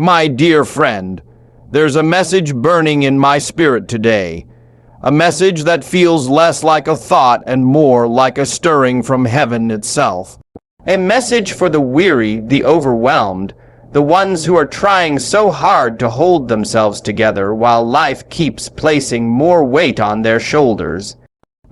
My dear friend, there's a message burning in my spirit today. A message that feels less like a thought and more like a stirring from heaven itself. A message for the weary, the overwhelmed, the ones who are trying so hard to hold themselves together while life keeps placing more weight on their shoulders.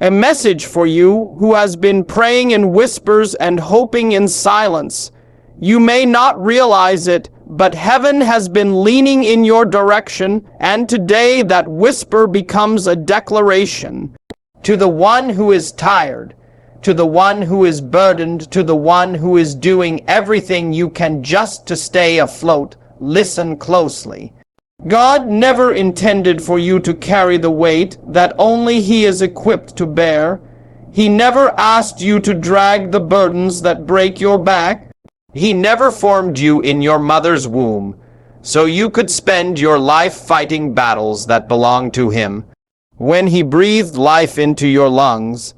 A message for you who has been praying in whispers and hoping in silence. You may not realize it, but heaven has been leaning in your direction, and today that whisper becomes a declaration. To the one who is tired, to the one who is burdened, to the one who is doing everything you can just to stay afloat, listen closely. God never intended for you to carry the weight that only He is equipped to bear. He never asked you to drag the burdens that break your back. He never formed you in your mother's womb, so you could spend your life fighting battles that belong to Him. When He breathed life into your lungs,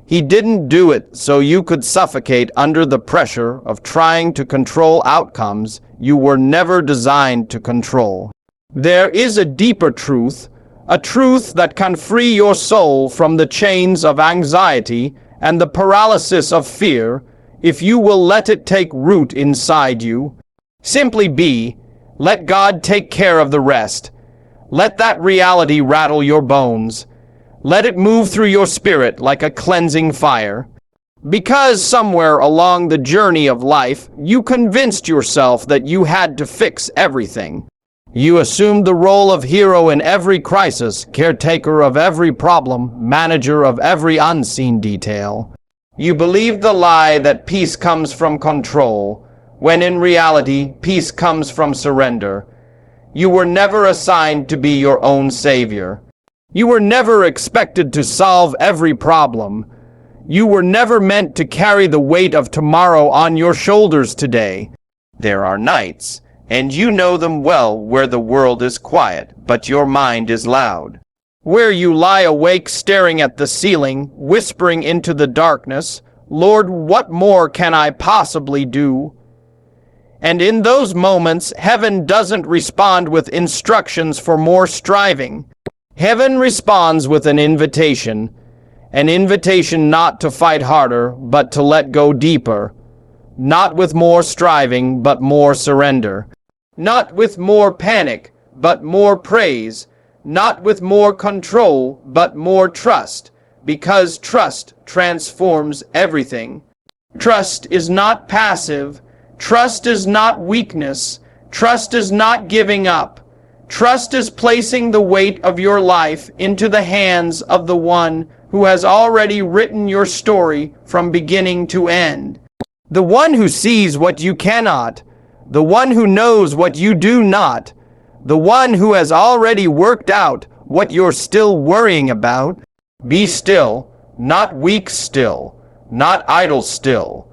He didn't do it so you could suffocate under the pressure of trying to control outcomes you were never designed to control. There is a deeper truth, a truth that can free your soul from the chains of anxiety and the paralysis of fear if you will let it take root inside you. Simply be. Let God take care of the rest. Let that reality rattle your bones. Let it move through your spirit like a cleansing fire. Because somewhere along the journey of life, you convinced yourself that you had to fix everything. You assumed the role of hero in every crisis, caretaker of every problem, manager of every unseen detail. You believed the lie that peace comes from control, when in reality, peace comes from surrender. You were never assigned to be your own savior. You were never expected to solve every problem. You were never meant to carry the weight of tomorrow on your shoulders today. There are nights, and you know them well, where the world is quiet, but your mind is loud. Where you lie awake staring at the ceiling, whispering into the darkness, "Lord, what more can I possibly do?" And in those moments, heaven doesn't respond with instructions for more striving. Heaven responds with an invitation not to fight harder, but to let go deeper. Not with more striving, but more surrender. Not with more panic, but more praise. Not with more control, but more trust, because trust transforms everything. Trust is not passive. Trust is not weakness. Trust is not giving up. Trust is placing the weight of your life into the hands of the one who has already written your story from beginning to end. The one who sees what you cannot, the one who knows what you do not, the one who has already worked out what you're still worrying about. Be still, not weak still, not idle still.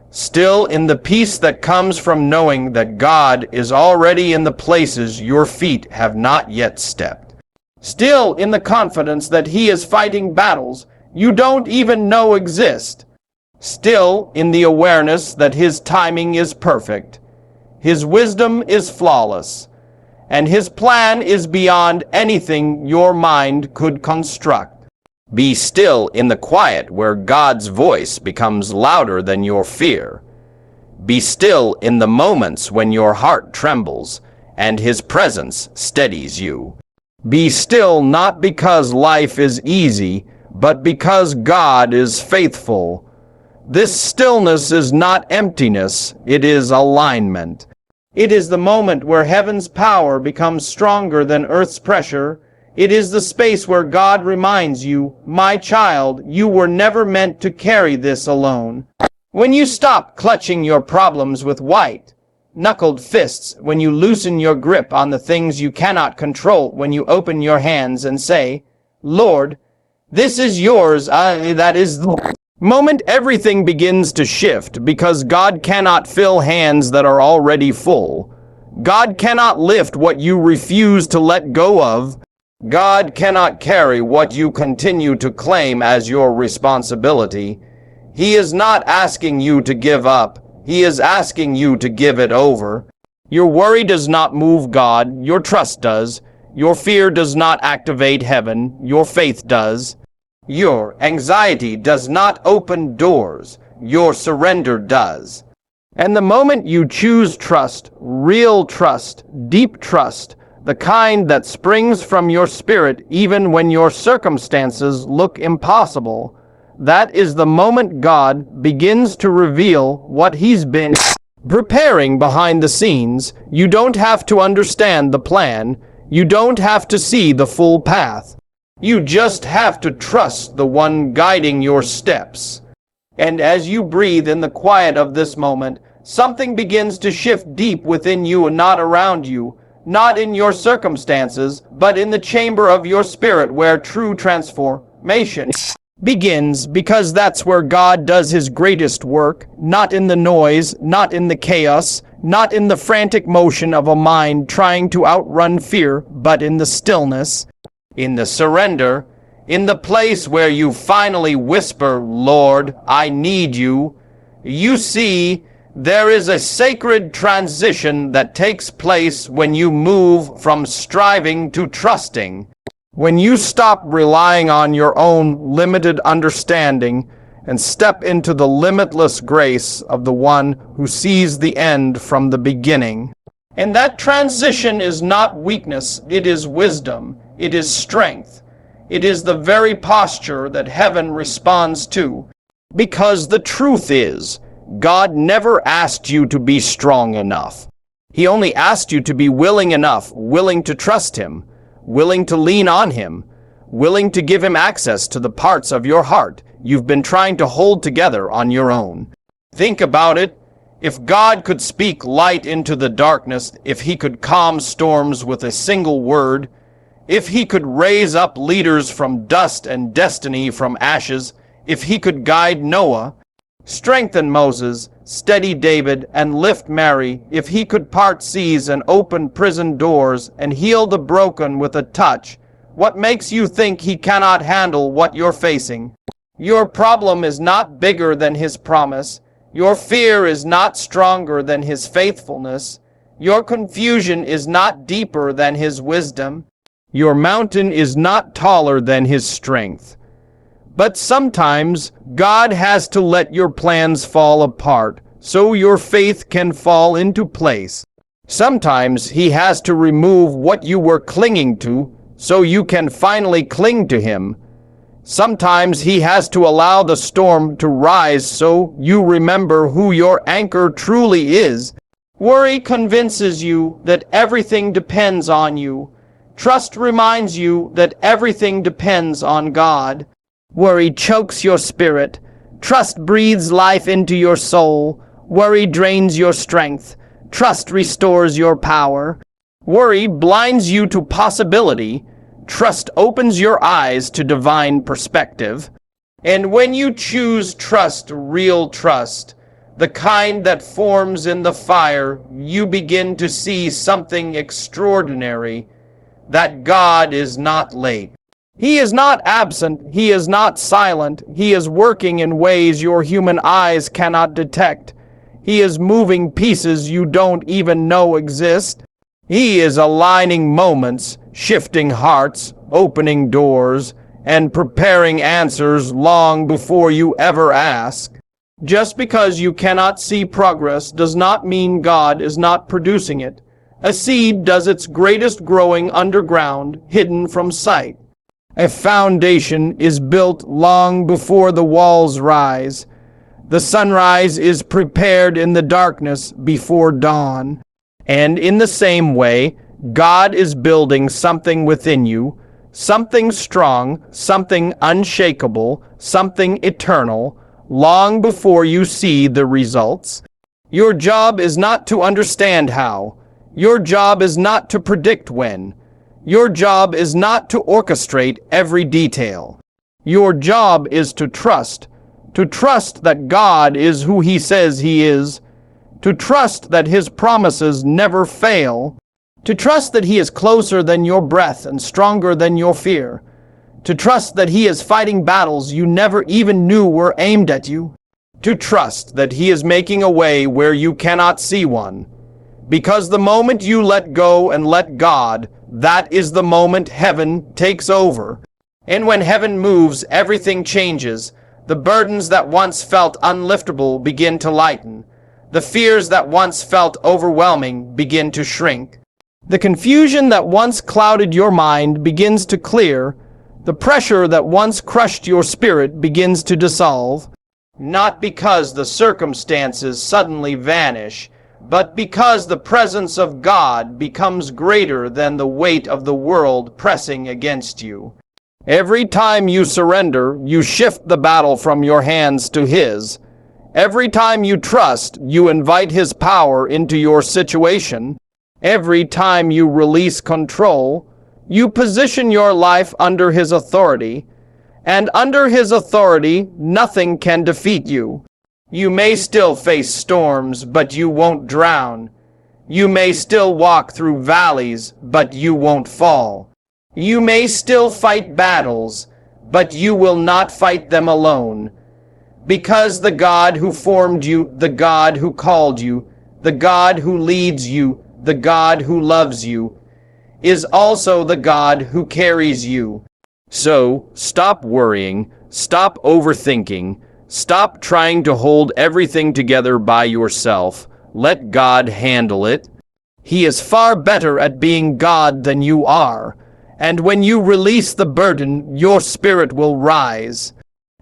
Still in the peace that comes from knowing that God is already in the places your feet have not yet stepped. Still in the confidence that He is fighting battles you don't even know exist. Still in the awareness that His timing is perfect. His wisdom is flawless, and His plan is beyond anything your mind could construct. Be still in the quiet where God's voice becomes louder than your fear. Be still in the moments when your heart trembles and His presence steadies you. Be still not because life is easy, but because God is faithful. This stillness is not emptiness, it is alignment. It is the moment where heaven's power becomes stronger than earth's pressure. It is the space where God reminds you, "My child, you were never meant to carry this alone." When you stop clutching your problems with white-knuckled fists, when you loosen your grip on the things you cannot control, when you open your hands and say, "Lord, this is yours, that is the moment everything begins to shift, because God cannot fill hands that are already full. God cannot lift what you refuse to let go of. God cannot carry what you continue to claim as your responsibility. He is not asking you to give up. He is asking you to give it over. Your worry does not move God, your trust does. Your fear does not activate heaven, your faith does. Your anxiety does not open doors, your surrender does. And the moment you choose trust, real trust, deep trust, the kind that springs from your spirit even when your circumstances look impossible, that is the moment God begins to reveal what He's been preparing behind the scenes. You don't have to understand the plan. You don't have to see the full path. You just have to trust the one guiding your steps. And as you breathe in the quiet of this moment, something begins to shift deep within you and not around you, not in your circumstances, but in the chamber of your spirit where true transformation begins, because that's where God does His greatest work, not in the noise, not in the chaos, not in the frantic motion of a mind trying to outrun fear, but in the stillness, in the surrender, in the place where you finally whisper, Lord, I need you. You see, there is a sacred transition that takes place when you move from striving to trusting. When you stop relying on your own limited understanding and step into the limitless grace of the one who sees the end from the beginning. And that transition is not weakness, it is wisdom, it is strength. It is the very posture that heaven responds to. Because the truth is, God never asked you to be strong enough. He only asked you to be willing enough, willing to trust Him, willing to lean on Him, willing to give Him access to the parts of your heart you've been trying to hold together on your own. Think about it. If God could speak light into the darkness, if He could calm storms with a single word, if He could raise up leaders from dust and destiny from ashes, if He could guide Noah, strengthen Moses, steady David, and lift Mary, if He could part seas and open prison doors and heal the broken with a touch, what makes you think He cannot handle what you're facing? Your problem is not bigger than His promise. Your fear is not stronger than His faithfulness. Your confusion is not deeper than His wisdom. Your mountain is not taller than His strength. But sometimes God has to let your plans fall apart so your faith can fall into place. Sometimes He has to remove what you were clinging to so you can finally cling to Him. Sometimes He has to allow the storm to rise so you remember who your anchor truly is. Worry convinces you that everything depends on you. Trust reminds you that everything depends on God. Worry chokes your spirit. Trust breathes life into your soul. Worry drains your strength. Trust restores your power. Worry blinds you to possibility. Trust opens your eyes to divine perspective. And when you choose trust, real trust, the kind that forms in the fire, you begin to see something extraordinary, that God is not late. He is not absent. He is not silent. He is working in ways your human eyes cannot detect. He is moving pieces you don't even know exist. He is aligning moments, shifting hearts, opening doors, and preparing answers long before you ever ask. Just because you cannot see progress does not mean God is not producing it. A seed does its greatest growing underground, hidden from sight. A foundation is built long before the walls rise. The sunrise is prepared in the darkness before dawn. And in the same way, God is building something within you, something strong, something unshakable, something eternal, long before you see the results. Your job is not to understand how. Your job is not to predict when. Your job is not to orchestrate every detail. Your job is to trust that God is who He says He is, to trust that His promises never fail, to trust that He is closer than your breath and stronger than your fear, to trust that He is fighting battles you never even knew were aimed at you, to trust that He is making a way where you cannot see one, Because the moment you let go and let God, that is the moment heaven takes over. And when heaven moves, everything changes. The burdens that once felt unliftable begin to lighten. The fears that once felt overwhelming begin to shrink. The confusion that once clouded your mind begins to clear. The pressure that once crushed your spirit begins to dissolve. Not because the circumstances suddenly vanish, but because the presence of God becomes greater than the weight of the world pressing against you. Every time you surrender, you shift the battle from your hands to His. Every time you trust, you invite His power into your situation. Every time you release control, you position your life under His authority. And under His authority, nothing can defeat you. You may still face storms, but you won't drown. You may still walk through valleys, but you won't fall. You may still fight battles, but you will not fight them alone. Because the God who formed you, the God who called you, the God who leads you, the God who loves you, is also the God who carries you. So, stop worrying, stop overthinking, stop trying to hold everything together by yourself. Let God handle it. He is far better at being God than you are. And when you release the burden, your spirit will rise.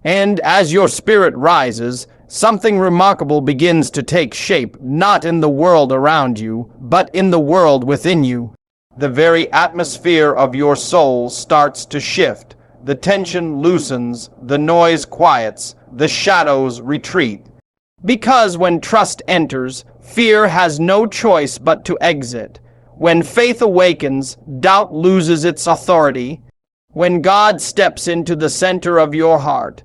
And as your spirit rises, something remarkable begins to take shape, not in the world around you, but in the world within you. The very atmosphere of your soul starts to shift. The tension loosens, the noise quiets, the shadows retreat. Because when trust enters, fear has no choice but to exit. When faith awakens, doubt loses its authority. When God steps into the center of your heart,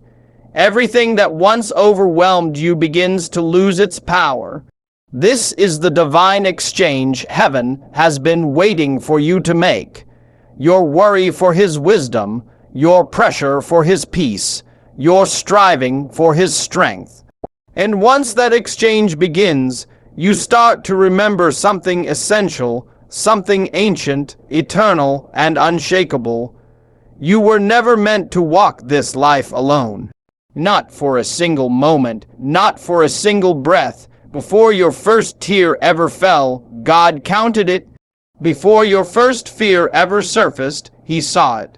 everything that once overwhelmed you begins to lose its power. This is the divine exchange heaven has been waiting for you to make. Your worry for His wisdom, your pressure for His peace, your striving for His strength. And once that exchange begins, you start to remember something essential, something ancient, eternal, and unshakable. You were never meant to walk this life alone. Not for a single moment, not for a single breath. Before your first tear ever fell, God counted it. Before your first fear ever surfaced, He saw it.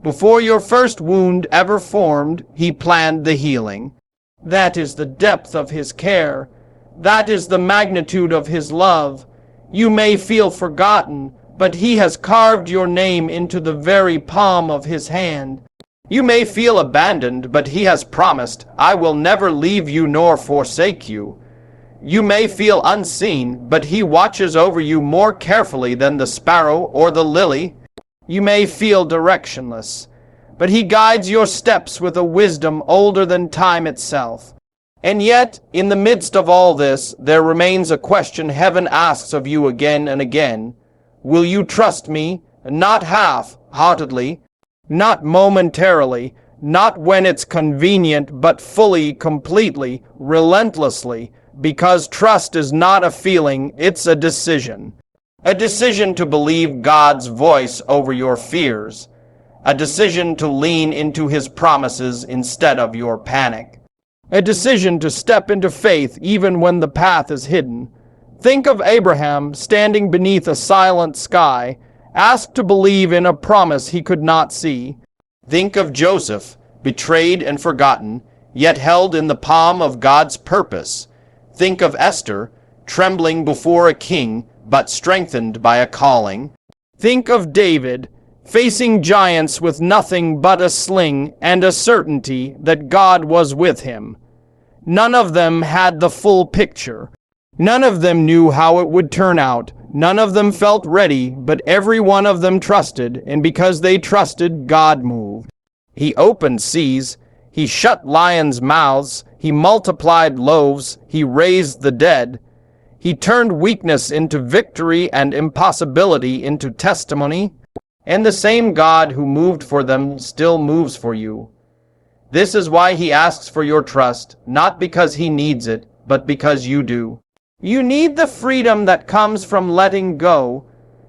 Before your first wound ever formed, He planned the healing. That is the depth of His care. That is the magnitude of His love. You may feel forgotten, but He has carved your name into the very palm of His hand. You may feel abandoned, but He has promised, I will never leave you nor forsake you. You may feel unseen, but He watches over you more carefully than the sparrow or the lily. You may feel directionless, but He guides your steps with a wisdom older than time itself. And yet, in the midst of all this, there remains a question heaven asks of you again and again. Will you trust me, not half-heartedly, not momentarily, not when it's convenient, but fully, completely, relentlessly, because trust is not a feeling, it's a decision. A decision to believe God's voice over your fears. A decision to lean into His promises instead of your panic. A decision to step into faith even when the path is hidden. Think of Abraham standing beneath a silent sky, asked to believe in a promise he could not see. Think of Joseph, betrayed and forgotten, yet held in the palm of God's purpose. Think of Esther, trembling before a king, but strengthened by a calling. Think of David, facing giants with nothing but a sling and a certainty that God was with him. None of them had the full picture. None of them knew how it would turn out. None of them felt ready, but every one of them trusted, and because they trusted, God moved. He opened seas. He shut lions' mouths. He multiplied loaves. He raised the dead. He turned weakness into victory and impossibility into testimony. And the same God who moved for them still moves for you. This is why He asks for your trust, not because He needs it, but because you do. You need the freedom that comes from letting go.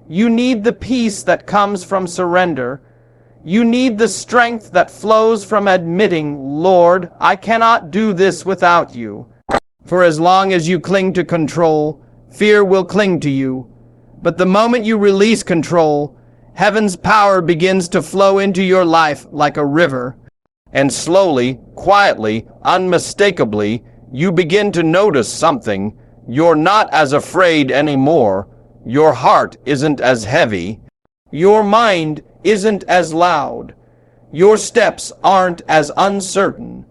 You need the peace that comes from surrender. You need the strength that flows from admitting, Lord, I cannot do this without you. For as long as you cling to control, fear will cling to you. But the moment you release control, heaven's power begins to flow into your life like a river. And slowly, quietly, unmistakably, you begin to notice something. You're not as afraid anymore. Your heart isn't as heavy. Your mind isn't as loud. Your steps aren't as uncertain.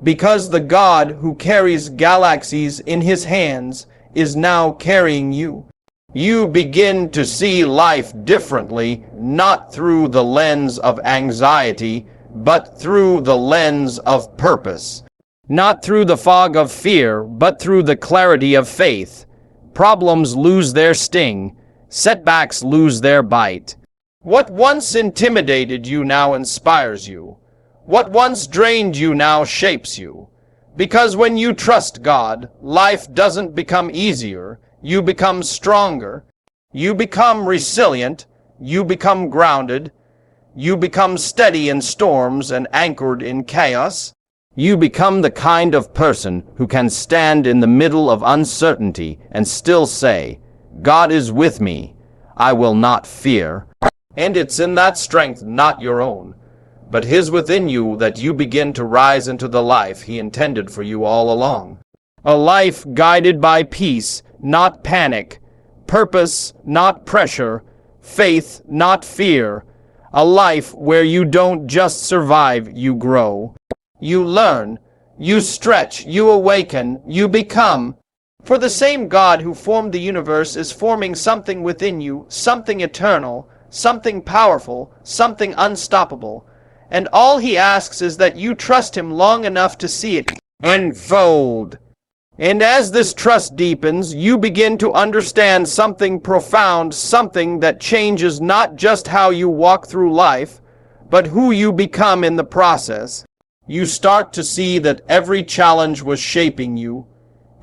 Because the God who carries galaxies in his hands is now carrying you. You begin to see life differently, not through the lens of anxiety, but through the lens of purpose. Not through the fog of fear, but through the clarity of faith. Problems lose their sting. Setbacks lose their bite. What once intimidated you now inspires you. What once drained you now shapes you. Because when you trust God, life doesn't become easier. You become stronger. You become resilient. You become grounded. You become steady in storms and anchored in chaos. You become the kind of person who can stand in the middle of uncertainty and still say, God is with me. I will not fear. And it's in that strength, not your own, but his within you, that you begin to rise into the life he intended for you all along. A life guided by peace, not panic, purpose, not pressure, faith, not fear. A life where you don't just survive, you grow. You learn, you stretch, you awaken, you become. For the same God who formed the universe is forming something within you, something eternal, something powerful, something unstoppable. And all he asks is that you trust him long enough to see it unfold. And as this trust deepens, you begin to understand something profound, something that changes not just how you walk through life, but who you become in the process. You start to see that every challenge was shaping you,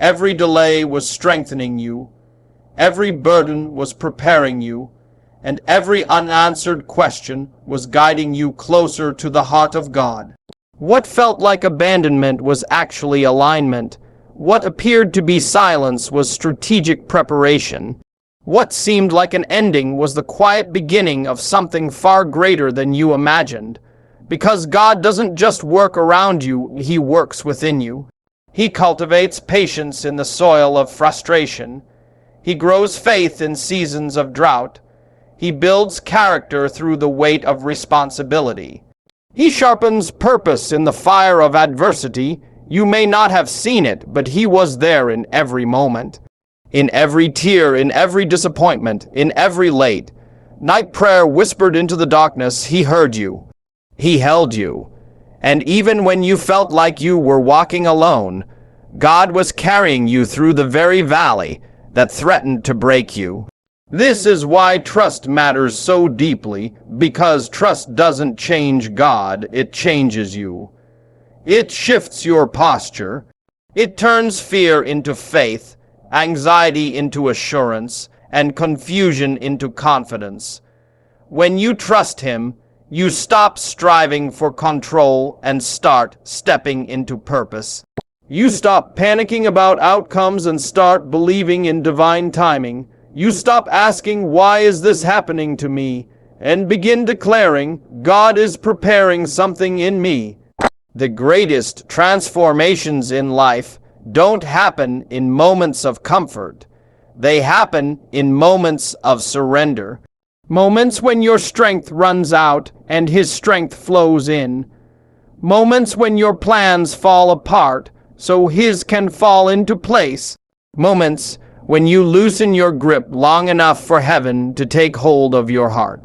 every delay was strengthening you, every burden was preparing you, and every unanswered question was guiding you closer to the heart of God. What felt like abandonment was actually alignment. What appeared to be silence was strategic preparation. What seemed like an ending was the quiet beginning of something far greater than you imagined. Because God doesn't just work around you, he works within you. He cultivates patience in the soil of frustration. He grows faith in seasons of drought. He builds character through the weight of responsibility. He sharpens purpose in the fire of adversity. You may not have seen it, but he was there in every moment. In every tear, in every disappointment, in every late night prayer whispered into the darkness, he heard you. He held you. And even when you felt like you were walking alone, God was carrying you through the very valley that threatened to break you. This is why trust matters so deeply, because trust doesn't change God, it changes you. It shifts your posture. It turns fear into faith, anxiety into assurance, and confusion into confidence. When you trust him, you stop striving for control and start stepping into purpose. You stop panicking about outcomes and start believing in divine timing. You stop asking, why is this happening to me? And begin declaring, God is preparing something in me. The greatest transformations in life don't happen in moments of comfort. They happen in moments of surrender. Moments when your strength runs out and his strength flows in. Moments when your plans fall apart so his can fall into place. Moments when you loosen your grip long enough for heaven to take hold of your heart.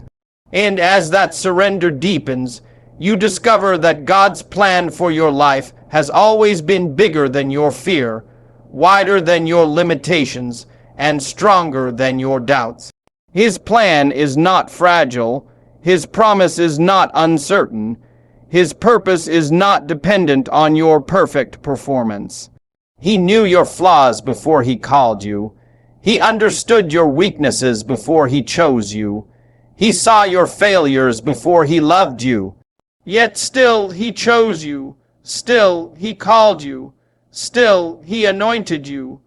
And as that surrender deepens, you discover that God's plan for your life has always been bigger than your fear, wider than your limitations, and stronger than your doubts. His plan is not fragile. His promise is not uncertain. His purpose is not dependent on your perfect performance. He knew your flaws before he called you. He understood your weaknesses before he chose you. He saw your failures before he loved you. Yet still he chose you. Still he called you. Still he anointed you.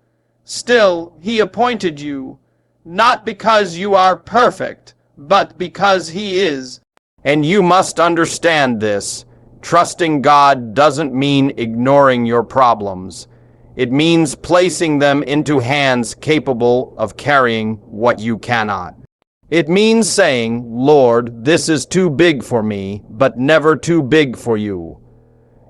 Still he appointed you. Not because you are perfect, but because he is. And you must understand this. Trusting God doesn't mean ignoring your problems. It means placing them into hands capable of carrying what you cannot. It means saying, Lord, this is too big for me, but never too big for you.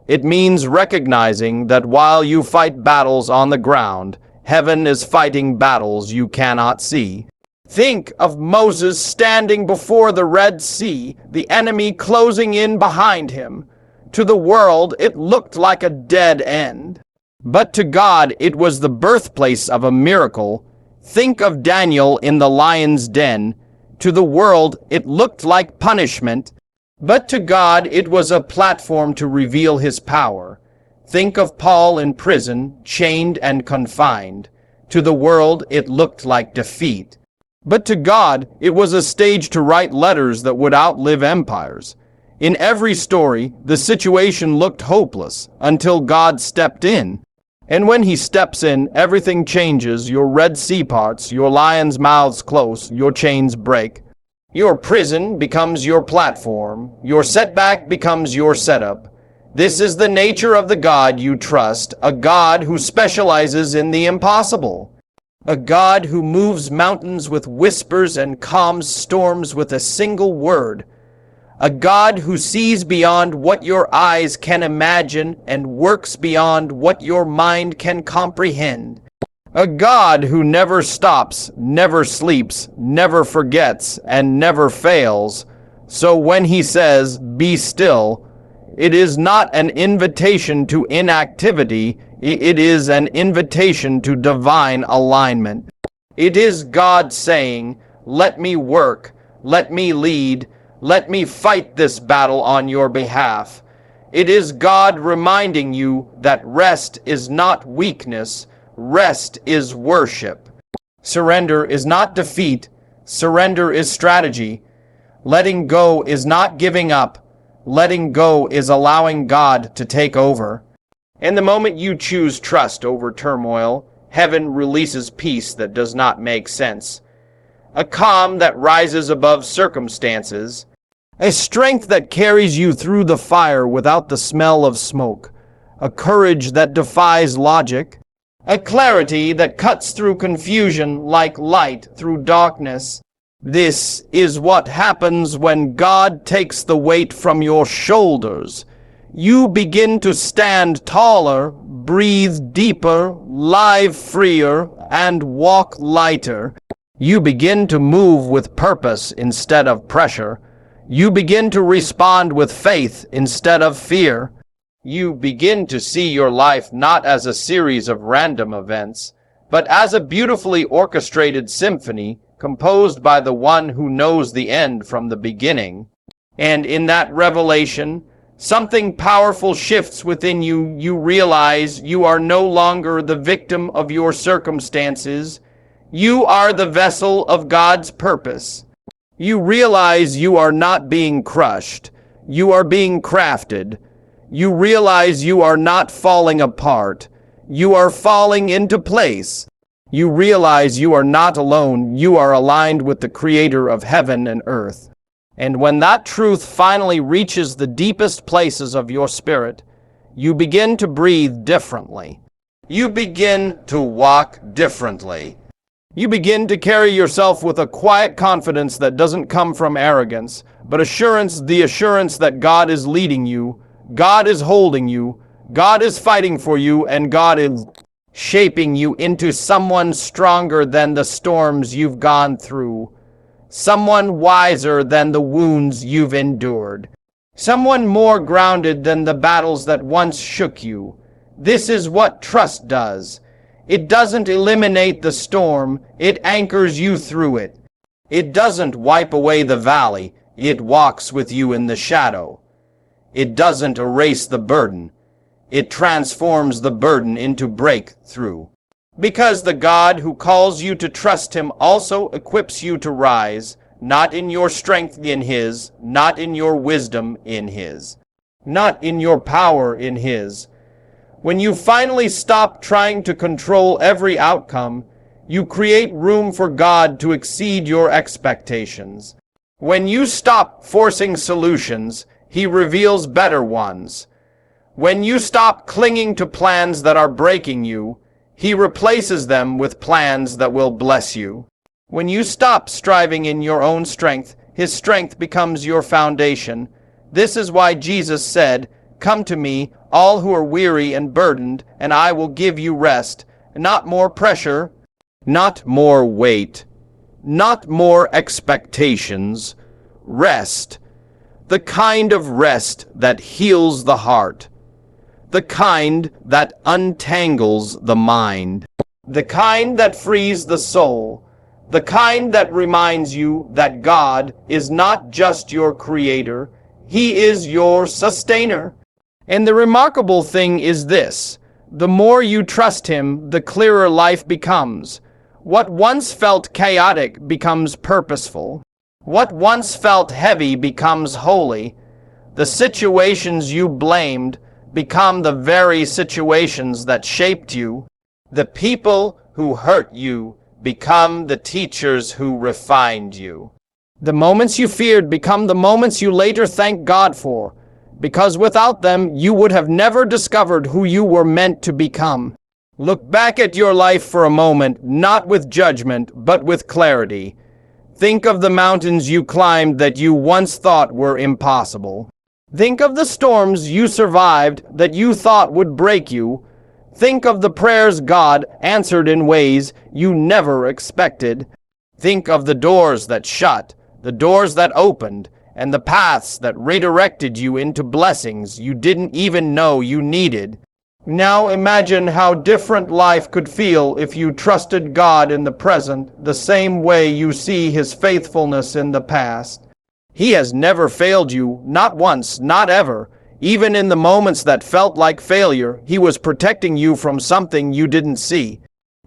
It means recognizing that while you fight battles on the ground, heaven is fighting battles you cannot see. Think of Moses standing before the Red Sea, the enemy closing in behind him. To the world, it looked like a dead end. But to God, it was the birthplace of a miracle. Think of Daniel in the lion's den. To the world, it looked like punishment. But to God, it was a platform to reveal his power. Think of Paul in prison, chained and confined. To the world, it looked like defeat. But to God, it was a stage to write letters that would outlive empires. In every story, the situation looked hopeless until God stepped in. And when he steps in, everything changes. Your Red Sea parts, your lions' mouths close, your chains break. Your prison becomes your platform. Your setback becomes your setup. This is the nature of the God you trust, a God who specializes in the impossible. A God who moves mountains with whispers and calms storms with a single word. A God who sees beyond what your eyes can imagine and works beyond what your mind can comprehend. A God who never stops, never sleeps, never forgets, and never fails. So when he says, "Be still," it is not an invitation to inactivity, it is an invitation to divine alignment. It is God saying, "Let me work, let me lead, let me fight this battle on your behalf." It is God reminding you that rest is not weakness, rest is worship. Surrender is not defeat, surrender is strategy. Letting go is not giving up, letting go is allowing God to take over. And the moment you choose trust over turmoil, heaven releases peace that does not make sense. A calm that rises above circumstances. A strength that carries you through the fire without the smell of smoke. A courage that defies logic. A clarity that cuts through confusion like light through darkness. This is what happens when God takes the weight from your shoulders. You begin to stand taller, breathe deeper, live freer, and walk lighter. You begin to move with purpose instead of pressure. You begin to respond with faith instead of fear. You begin to see your life not as a series of random events, but as a beautifully orchestrated symphony composed by the one who knows the end from the beginning. And in that revelation, something powerful shifts within you. You realize you are no longer the victim of your circumstances. You are the vessel of God's purpose. You realize you are not being crushed. You are being crafted. You realize you are not falling apart. You are falling into place. You realize you are not alone. You are aligned with the Creator of heaven and earth. And when that truth finally reaches the deepest places of your spirit, you begin to breathe differently. You begin to walk differently. You begin to carry yourself with a quiet confidence that doesn't come from arrogance, but assurance, the assurance that God is leading you, God is holding you, God is fighting for you, and God is shaping you into someone stronger than the storms you've gone through. Someone wiser than the wounds you've endured. Someone more grounded than the battles that once shook you. This is what trust does. It doesn't eliminate the storm, it anchors you through it. It doesn't wipe away the valley, it walks with you in the shadow. It doesn't erase the burden, It transforms the burden into breakthrough. Because the God who calls you to trust him also equips you to rise, not in your strength in his, not in your wisdom in his, not in your power in his. When you finally stop trying to control every outcome, you create room for God to exceed your expectations. When you stop forcing solutions, he reveals better ones. When you stop clinging to plans that are breaking you, he replaces them with plans that will bless you. When you stop striving in your own strength, his strength becomes your foundation. This is why Jesus said, "Come to me, all who are weary and burdened, and I will give you rest." Not more pressure, not more weight, not more expectations. Rest. The kind of rest that heals the heart. The kind that untangles the mind. The kind that frees the soul. The kind that reminds you that God is not just your creator, he is your sustainer. And the remarkable thing is this: the more you trust him, the clearer life becomes. What once felt chaotic becomes purposeful. What once felt heavy becomes holy. The situations you blamed become the very situations that shaped you. The people who hurt you become the teachers who refined you. The moments you feared become the moments you later thank God for, because without them you would have never discovered who you were meant to become. Look back at your life for a moment, not with judgment, but with clarity. Think of the mountains you climbed that you once thought were impossible. Think of the storms you survived that you thought would break you. Think of the prayers God answered in ways you never expected. Think of the doors that shut, the doors that opened, and the paths that redirected you into blessings you didn't even know you needed. Now imagine how different life could feel if you trusted God in the present the same way you see his faithfulness in the past. He has never failed you, not once, not ever. Even in the moments that felt like failure, he was protecting you from something you didn't see.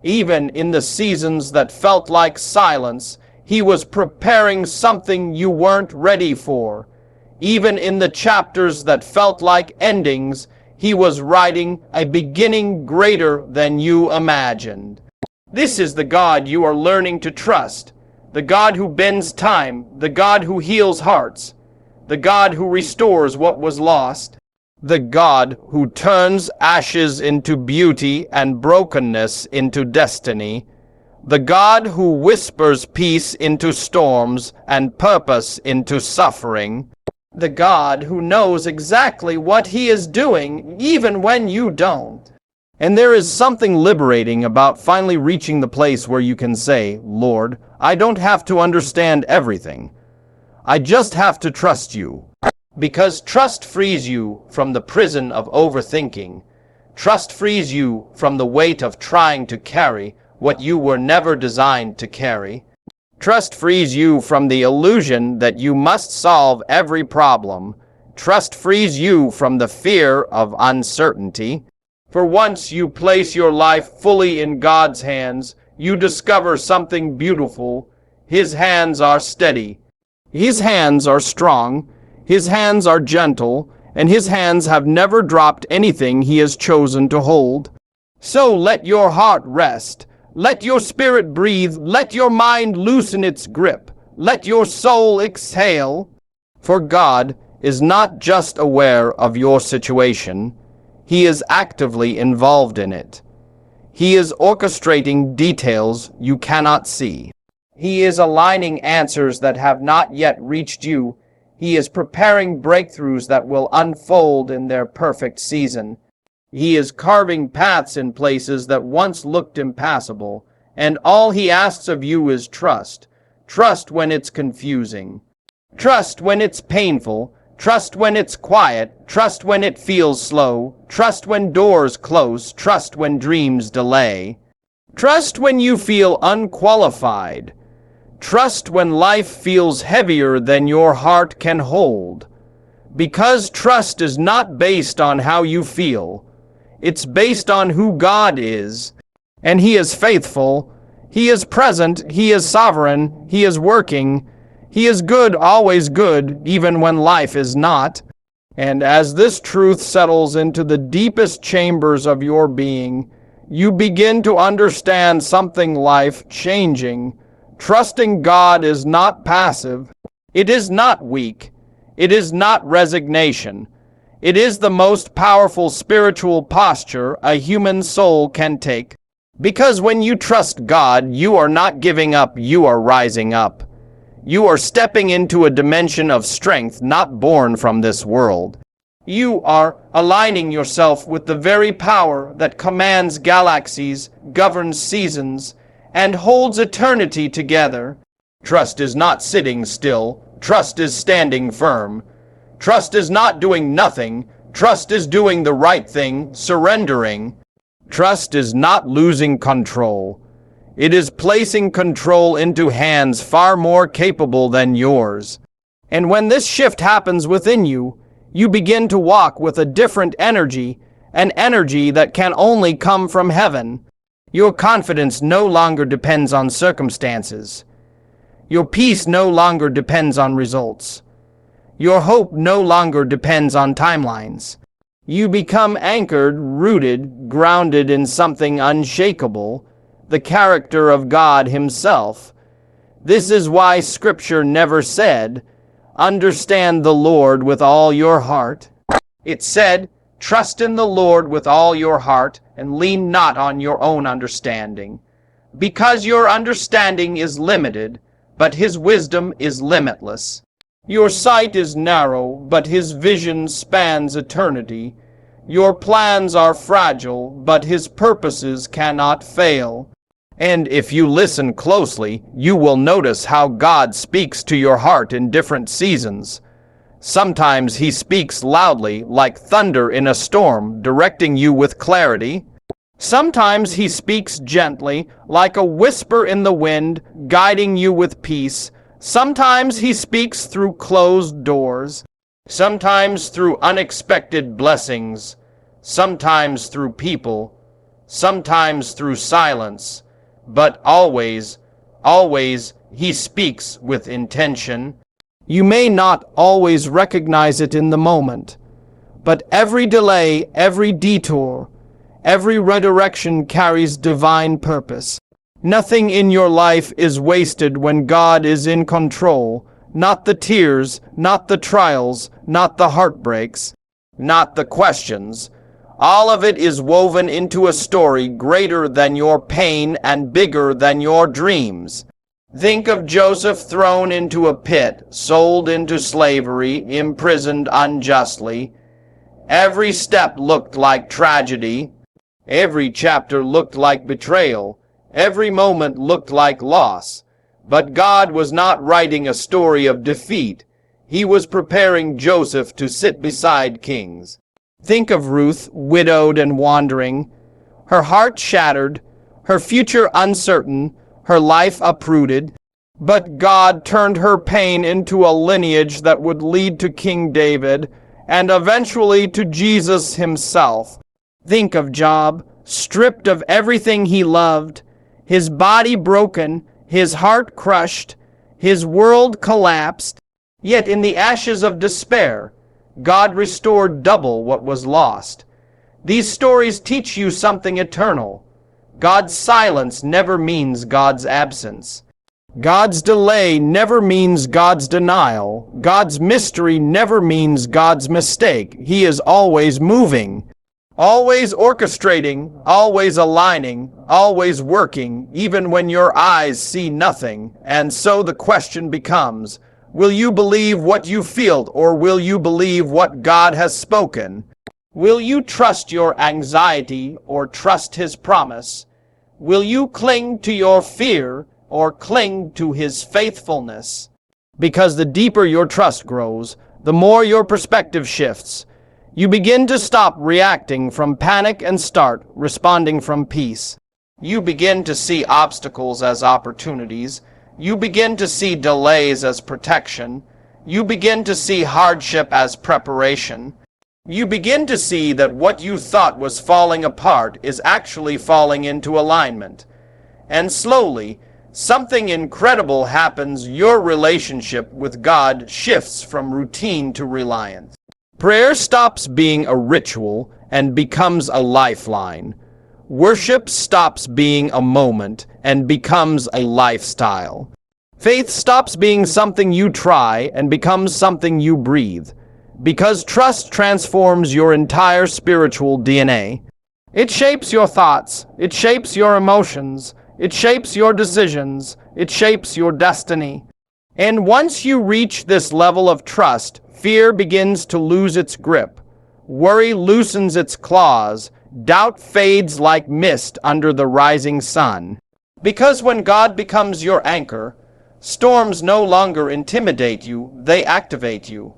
Even in the seasons that felt like silence, he was preparing something you weren't ready for. Even in the chapters that felt like endings, he was writing a beginning greater than you imagined. This is the God you are learning to trust, the God who bends time, the God who heals hearts, the God who restores what was lost, the God who turns ashes into beauty and brokenness into destiny, the God who whispers peace into storms and purpose into suffering, the God who knows exactly what he is doing even when you don't. And there is something liberating about finally reaching the place where you can say, "Lord, I don't have to understand everything. I just have to trust you." Because trust frees you from the prison of overthinking. Trust frees you from the weight of trying to carry what you were never designed to carry. Trust frees you from the illusion that you must solve every problem. Trust frees you from the fear of uncertainty. For once you place your life fully in God's hands, you discover something beautiful. His hands are steady. His hands are strong. His hands are gentle. And his hands have never dropped anything he has chosen to hold. So let your heart rest. Let your spirit breathe. Let your mind loosen its grip. Let your soul exhale. For God is not just aware of your situation. He is actively involved in it. He is orchestrating details you cannot see. He is aligning answers that have not yet reached you. He is preparing breakthroughs that will unfold in their perfect season. He is carving paths in places that once looked impassable, and all he asks of you is trust. Trust when it's confusing. Trust when it's painful. Trust when it's quiet. Trust when it feels slow. Trust when doors close. Trust when dreams delay. Trust when you feel unqualified. Trust when life feels heavier than your heart can hold. Because trust is not based on how you feel, It's based on who God is. And He is faithful. He is present. He is sovereign. He is working. He is good, always good, even when life is not. And as this truth settles into the deepest chambers of your being, you begin to understand something life-changing. Trusting God is not passive. It is not weak. It is not resignation. It is the most powerful spiritual posture a human soul can take. Because when you trust God, you are not giving up, you are rising up. You are stepping into a dimension of strength not born from this world. You are aligning yourself with the very power that commands galaxies, governs seasons, and holds eternity together. Trust is not sitting still. Trust is standing firm. Trust is not doing nothing. Trust is doing the right thing, surrendering. Trust is not losing control. It is placing control into hands far more capable than yours. And when this shift happens within you, you begin to walk with a different energy, an energy that can only come from heaven. Your confidence no longer depends on circumstances. Your peace no longer depends on results. Your hope no longer depends on timelines. You become anchored, rooted, grounded in something unshakable, the character of God Himself. This is why Scripture never said, "Understand the Lord with all your heart." It said, "Trust in the Lord with all your heart, and lean not on your own understanding." Because your understanding is limited, but His wisdom is limitless. Your sight is narrow, but His vision spans eternity. Your plans are fragile, but His purposes cannot fail. And if you listen closely, you will notice how God speaks to your heart in different seasons. Sometimes He speaks loudly, like thunder in a storm, directing you with clarity. Sometimes He speaks gently, like a whisper in the wind, guiding you with peace. Sometimes He speaks through closed doors, sometimes through unexpected blessings, sometimes through people, sometimes through silence, but always He speaks with intention. You may not always recognize it in the moment, but every delay, every detour, every redirection carries divine purpose. Nothing in your life is wasted when God is in control. Not the tears, not the trials, not the heartbreaks, not the questions. All of it is woven into a story greater than your pain and bigger than your dreams. Think of Joseph thrown into a pit, sold into slavery, imprisoned unjustly. Every step looked like tragedy. Every chapter looked like betrayal. Every moment looked like loss. But God was not writing a story of defeat. He was preparing Joseph to sit beside kings. Think of Ruth, widowed and wandering, her heart shattered, her future uncertain, her life uprooted. But God turned her pain into a lineage that would lead to King David and eventually to Jesus Himself. Think of Job, stripped of everything he loved, his body broken, his heart crushed, his world collapsed. Yet in the ashes of despair, God restored double what was lost. These stories teach you something eternal. God's silence never means God's absence. God's delay never means God's denial. God's mystery never means God's mistake. He is always moving, always orchestrating, always aligning, always working, even when your eyes see nothing. And so the question becomes, will you believe what you feel, or will you believe what God has spoken? Will you trust your anxiety or trust His promise? Will you cling to your fear or cling to His faithfulness? Because the deeper your trust grows, the more your perspective shifts. You begin to stop reacting from panic and start responding from peace. You begin to see obstacles as opportunities. You begin to see delays as protection. You begin to see hardship as preparation. You begin to see that what you thought was falling apart is actually falling into alignment. And slowly, something incredible happens. Your relationship with God shifts from routine to reliance. Prayer stops being a ritual and becomes a lifeline. Worship stops being a moment and becomes a lifestyle. Faith stops being something you try and becomes something you breathe. Because trust transforms your entire spiritual DNA. It shapes your thoughts, it shapes your emotions, it shapes your decisions, it shapes your destiny. And once you reach this level of trust, fear begins to lose its grip. Worry loosens its claws. Doubt fades like mist under the rising sun. Because when God becomes your anchor, storms no longer intimidate you, they activate you.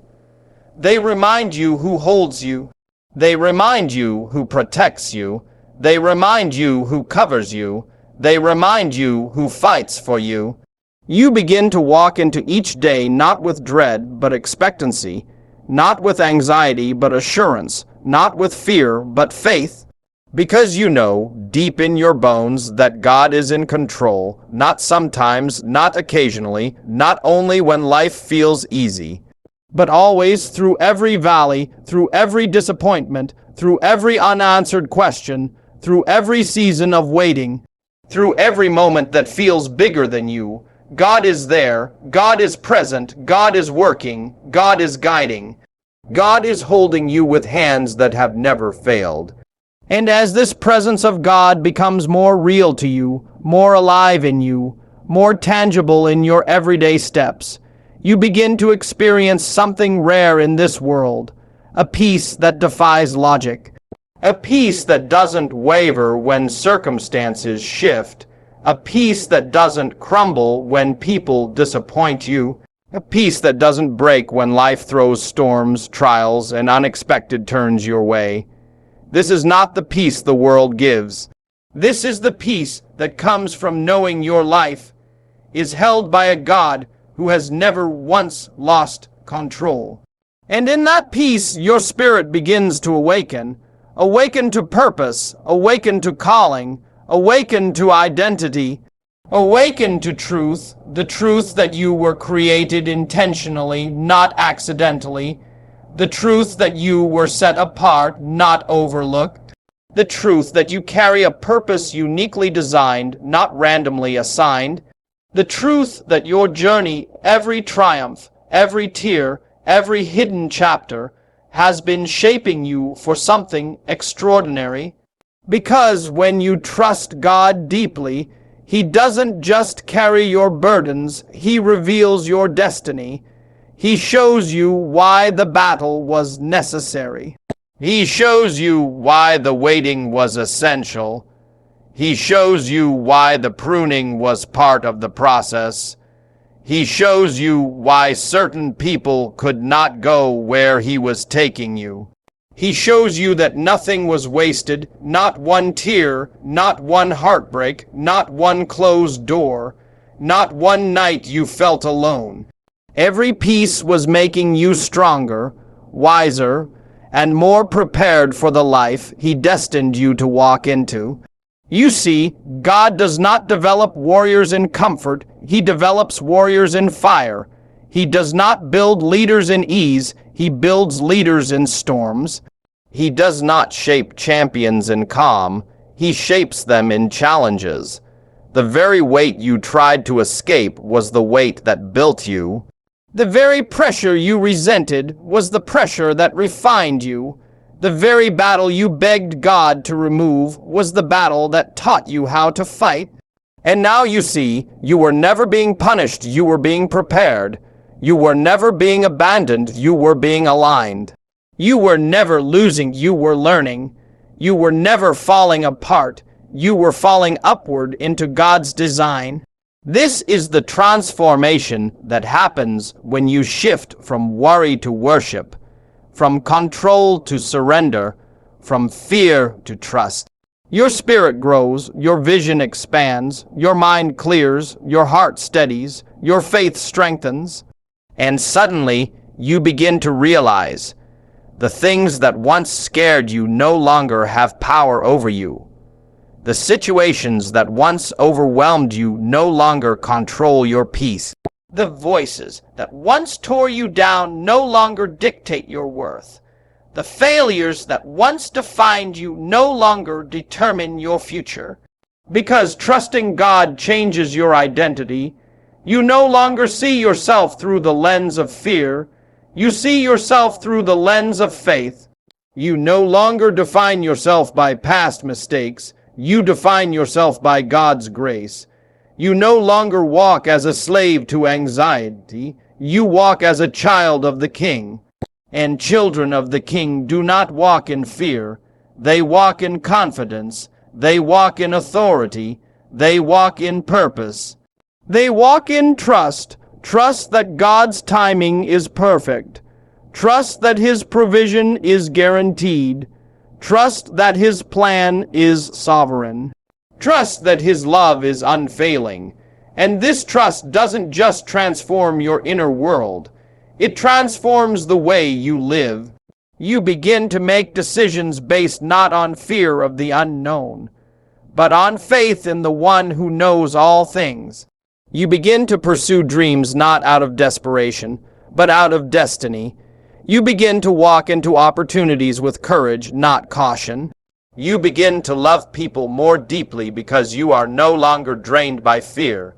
They remind you who holds you. They remind you who protects you. They remind you who covers you. They remind you who fights for you. You begin to walk into each day not with dread but expectancy, not with anxiety but assurance, not with fear but faith, because you know deep in your bones that God is in control, not sometimes, not occasionally, not only when life feels easy, but always through every valley, through every disappointment, through every unanswered question, through every season of waiting, through every moment that feels bigger than you. God is there, God is present, God is working, God is guiding. God is holding you with hands that have never failed. And as this presence of God becomes more real to you, more alive in you, more tangible in your everyday steps, you begin to experience something rare in this world, a peace that defies logic, a peace that doesn't waver when circumstances shift, a peace that doesn't crumble when people disappoint you, a peace that doesn't break when life throws storms, trials, and unexpected turns your way. This is not the peace the world gives. This is the peace that comes from knowing your life is held by a God who has never once lost control. And in that peace, your spirit begins to awaken to purpose, awaken to calling, awaken to identity, awaken to truth, the truth that you were created intentionally, not accidentally, the truth that you were set apart, not overlooked, the truth that you carry a purpose uniquely designed, not randomly assigned, the truth that your journey, every triumph, every tear, every hidden chapter, has been shaping you for something extraordinary. Because when you trust God deeply, He doesn't just carry your burdens, He reveals your destiny. He shows you why the battle was necessary. He shows you why the waiting was essential. He shows you why the pruning was part of the process. He shows you why certain people could not go where He was taking you. He shows you that nothing was wasted, not one tear, not one heartbreak, not one closed door, not one night you felt alone. Every piece was making you stronger, wiser, and more prepared for the life He destined you to walk into. You see, God does not develop warriors in comfort, He develops warriors in fire. He does not build leaders in ease, He builds leaders in storms. He does not shape champions in calm, He shapes them in challenges. The very weight you tried to escape was the weight that built you. The very pressure you resented was the pressure that refined you. The very battle you begged God to remove was the battle that taught you how to fight. And now you see, you were never being punished, you were being prepared. You were never being abandoned, you were being aligned. You were never losing, you were learning. You were never falling apart, you were falling upward into God's design. This is the transformation that happens when you shift from worry to worship, from control to surrender, from fear to trust. Your spirit grows, your vision expands, your mind clears, your heart steadies, your faith strengthens, and suddenly you begin to realize The things that once scared you no longer have power over you. The situations that once overwhelmed you no longer control your peace. The voices that once tore you down no longer dictate your worth. The failures that once defined you no longer determine your future. Because trusting God changes your identity, you no longer see yourself through the lens of fear. You see yourself through the lens of faith. You no longer define yourself by past mistakes. You define yourself by God's grace. You no longer walk as a slave to anxiety. You walk as a child of the King. And children of the King do not walk in fear. They walk in confidence. They walk in authority. They walk in purpose. They walk in trust. Trust that God's timing is perfect. Trust that His provision is guaranteed. Trust that His plan is sovereign. Trust that His love is unfailing. And this trust doesn't just transform your inner world. It transforms the way you live. You begin to make decisions based not on fear of the unknown, but on faith in the one who knows all things. You begin to pursue dreams not out of desperation, but out of destiny. You begin to walk into opportunities with courage, not caution. You begin to love people more deeply because you are no longer drained by fear.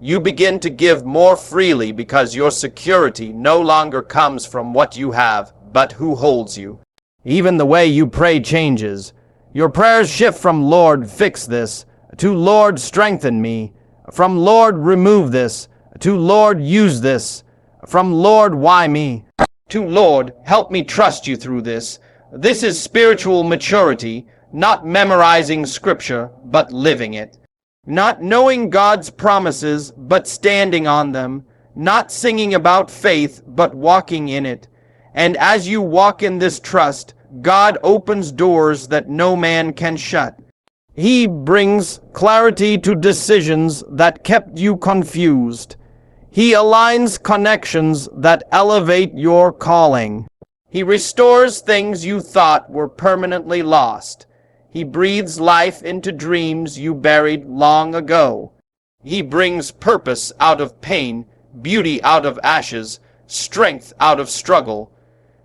You begin to give more freely because your security no longer comes from what you have, but who holds you. Even the way you pray changes. Your prayers shift from "Lord, fix this," to "Lord, strengthen me," from "Lord, remove this," to "Lord, use this," from "Lord, why me?" to "Lord, help me trust you through this." This is spiritual maturity, not memorizing scripture, but living it. Not knowing God's promises, but standing on them. Not singing about faith, but walking in it. And as you walk in this trust, God opens doors that no man can shut. He brings clarity to decisions that kept you confused. He aligns connections that elevate your calling. He restores things you thought were permanently lost. He breathes life into dreams you buried long ago. He brings purpose out of pain, beauty out of ashes, strength out of struggle.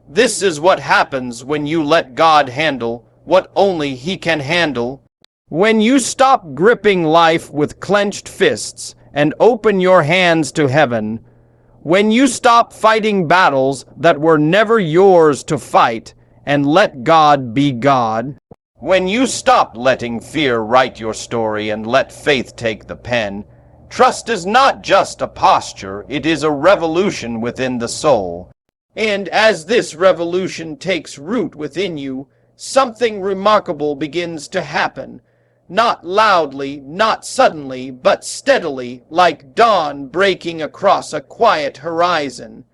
This is what happens when you let God handle what only He can handle. When you stop gripping life with clenched fists and open your hands to heaven. When you stop fighting battles that were never yours to fight and let God be God. When you stop letting fear write your story and let faith take the pen. Trust is not just a posture, it is a revolution within the soul. And as this revolution takes root within you, something remarkable begins to happen. Not loudly, not suddenly, but steadily, like dawn breaking across a quiet horizon.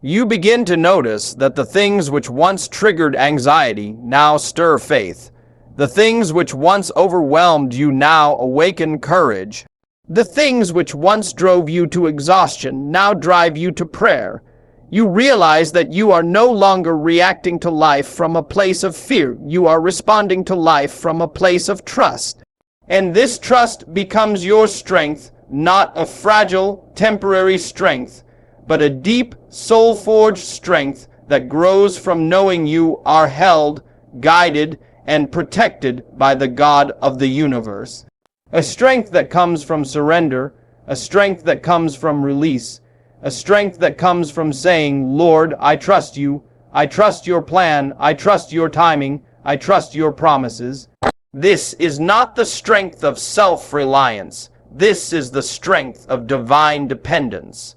You begin to notice that the things which once triggered anxiety now stir faith. The things which once overwhelmed you now awaken courage. The things which once drove you to exhaustion now drive you to prayer. You realize that you are no longer reacting to life from a place of fear. You are responding to life from a place of trust. And this trust becomes your strength, not a fragile, temporary strength, but a deep, soul-forged strength that grows from knowing you are held, guided, and protected by the God of the universe. A strength that comes from surrender, a strength that comes from release, a strength that comes from saying, Lord, I trust you, I trust your plan, I trust your timing, I trust your promises. This is not the strength of self-reliance. This is the strength of divine dependence.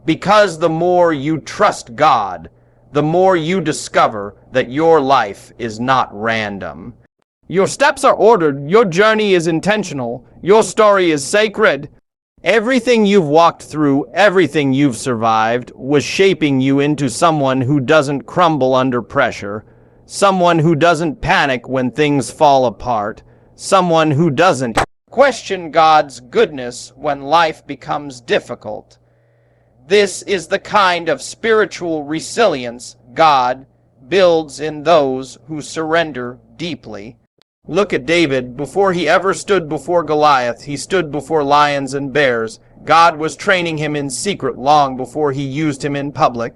Because the more you trust God, the more you discover that your life is not random. Your steps are ordered, your journey is intentional, your story is sacred. Everything you've walked through, everything you've survived, was shaping you into someone who doesn't crumble under pressure, someone who doesn't panic when things fall apart, someone who doesn't question God's goodness when life becomes difficult. This is the kind of spiritual resilience God, builds in those who surrender deeply. Look at David. Before he ever stood before Goliath, he stood before lions and bears. God was training him in secret long before he used him in public.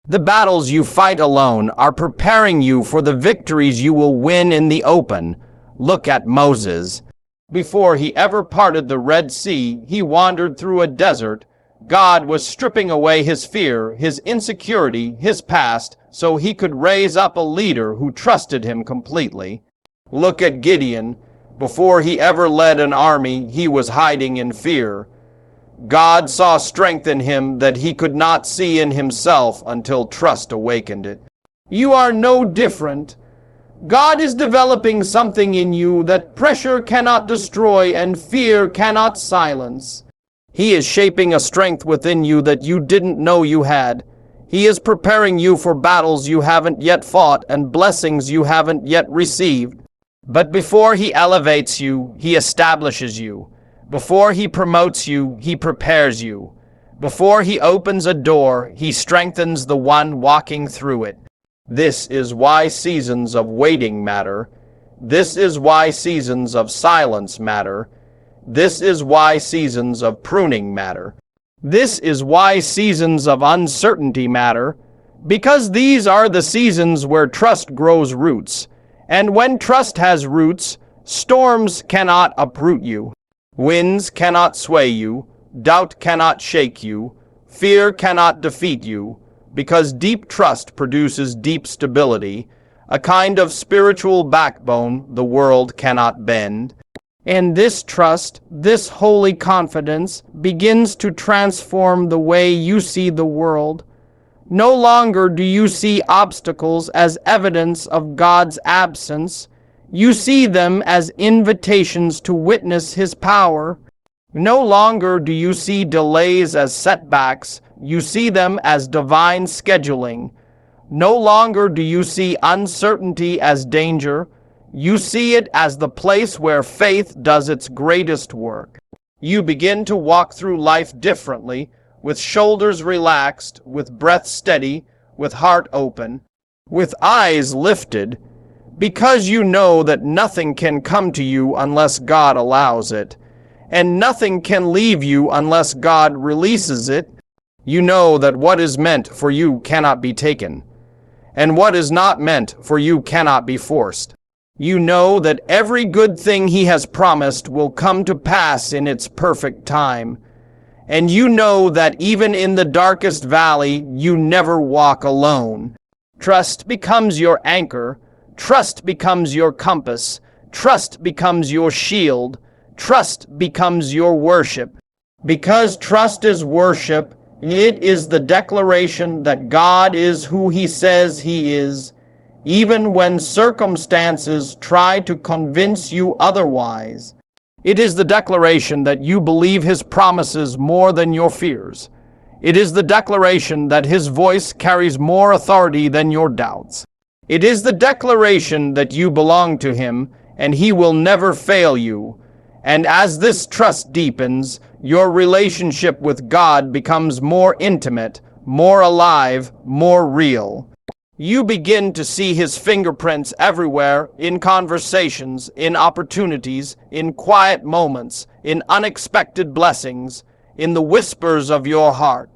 The battles you fight alone are preparing you for the victories you will win in the open. Look at Moses. Before he ever parted the Red Sea, he wandered through a desert. God was stripping away his fear, his insecurity, his past, so he could raise up a leader who trusted him completely. Look at Gideon. Before he ever led an army, he was hiding in fear. God saw strength in him that he could not see in himself until trust awakened it. You are no different. God is developing something in you that pressure cannot destroy and fear cannot silence. He is shaping a strength within you that you didn't know you had. He is preparing you for battles you haven't yet fought and blessings you haven't yet received. But before he elevates you, he establishes you. Before he promotes you, he prepares you. Before he opens a door, he strengthens the one walking through it. This is why seasons of waiting matter. This is why seasons of silence matter. This is why seasons of pruning matter. This is why seasons of uncertainty matter, because these are the seasons where trust grows roots. And when trust has roots, storms cannot uproot you. Winds cannot sway you, doubt cannot shake you, fear cannot defeat you, because deep trust produces deep stability, a kind of spiritual backbone the world cannot bend. And this trust, this holy confidence, begins to transform the way you see the world. No longer do you see obstacles as evidence of God's absence. You see them as invitations to witness his power. No longer do you see delays as setbacks. You see them as divine scheduling. No longer do you see uncertainty as danger. You see it as the place where faith does its greatest work. You begin to walk through life differently, with shoulders relaxed, with breath steady, with heart open, with eyes lifted, because you know that nothing can come to you unless God allows it, and nothing can leave you unless God releases it. You know that what is meant for you cannot be taken, and what is not meant for you cannot be forced. You know that every good thing he has promised will come to pass in its perfect time, and you know that even in the darkest valley, you never walk alone. Trust becomes your anchor. Trust becomes your compass. Trust becomes your shield. Trust becomes your worship. Because trust is worship, it is the declaration that God is who he says he is, even when circumstances try to convince you otherwise. It is the declaration that you believe his promises more than your fears. It is the declaration that his voice carries more authority than your doubts. It is the declaration that you belong to him, and he will never fail you. And as this trust deepens, your relationship with God becomes more intimate, more alive, more real. You begin to see his fingerprints everywhere, in conversations, in opportunities, in quiet moments, in unexpected blessings, in the whispers of your heart.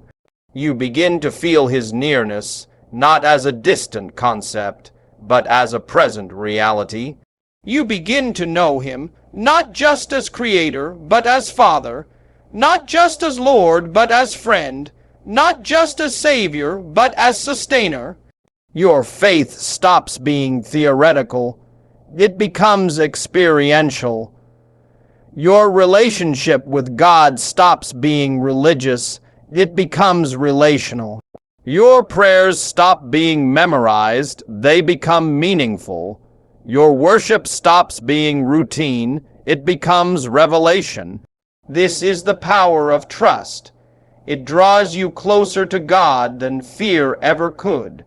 You begin to feel his nearness, not as a distant concept, but as a present reality. You begin to know him, not just as Creator, but as Father, not just as Lord, but as friend, not just as Savior, but as Sustainer. Your faith stops being theoretical. It becomes experiential. Your relationship with God stops being religious. It becomes relational. Your prayers stop being memorized. They become meaningful. Your worship stops being routine. It becomes revelation. This is the power of trust. It draws you closer to God than fear ever could.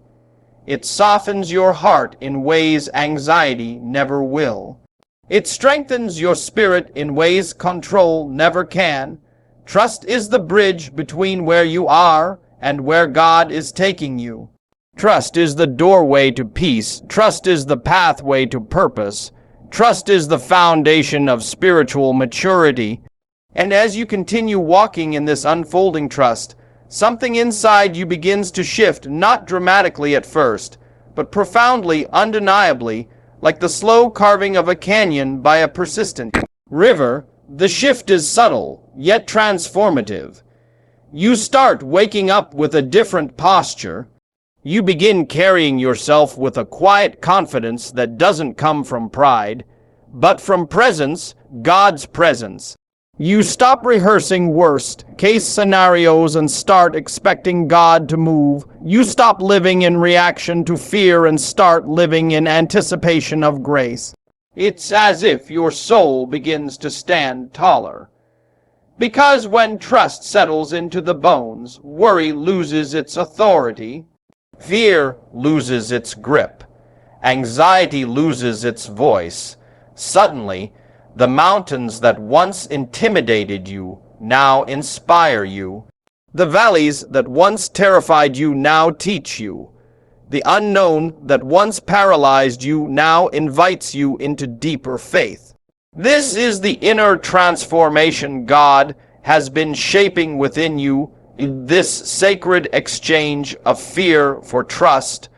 It softens your heart in ways anxiety never will. It strengthens your spirit in ways control never can. Trust is the bridge between where you are and where God is taking you. Trust is the doorway to peace. Trust is the pathway to purpose. Trust is the foundation of spiritual maturity. And as you continue walking in this unfolding trust, something inside you begins to shift, not dramatically at first, but profoundly, undeniably, like the slow carving of a canyon by a persistent river. The shift is subtle, yet transformative. You start waking up with a different posture. You begin carrying yourself with a quiet confidence that doesn't come from pride, but from presence, God's presence. You stop rehearsing worst-case scenarios and start expecting God to move. You stop living in reaction to fear and start living in anticipation of grace. It's as if your soul begins to stand taller. Because when trust settles into the bones, worry loses its authority. Fear loses its grip. Anxiety loses its voice. Suddenly, the mountains that once intimidated you now inspire you. The valleys that once terrified you now teach you. The unknown that once paralyzed you now invites you into deeper faith. This is the inner transformation God has been shaping within you, this sacred exchange of fear for trust,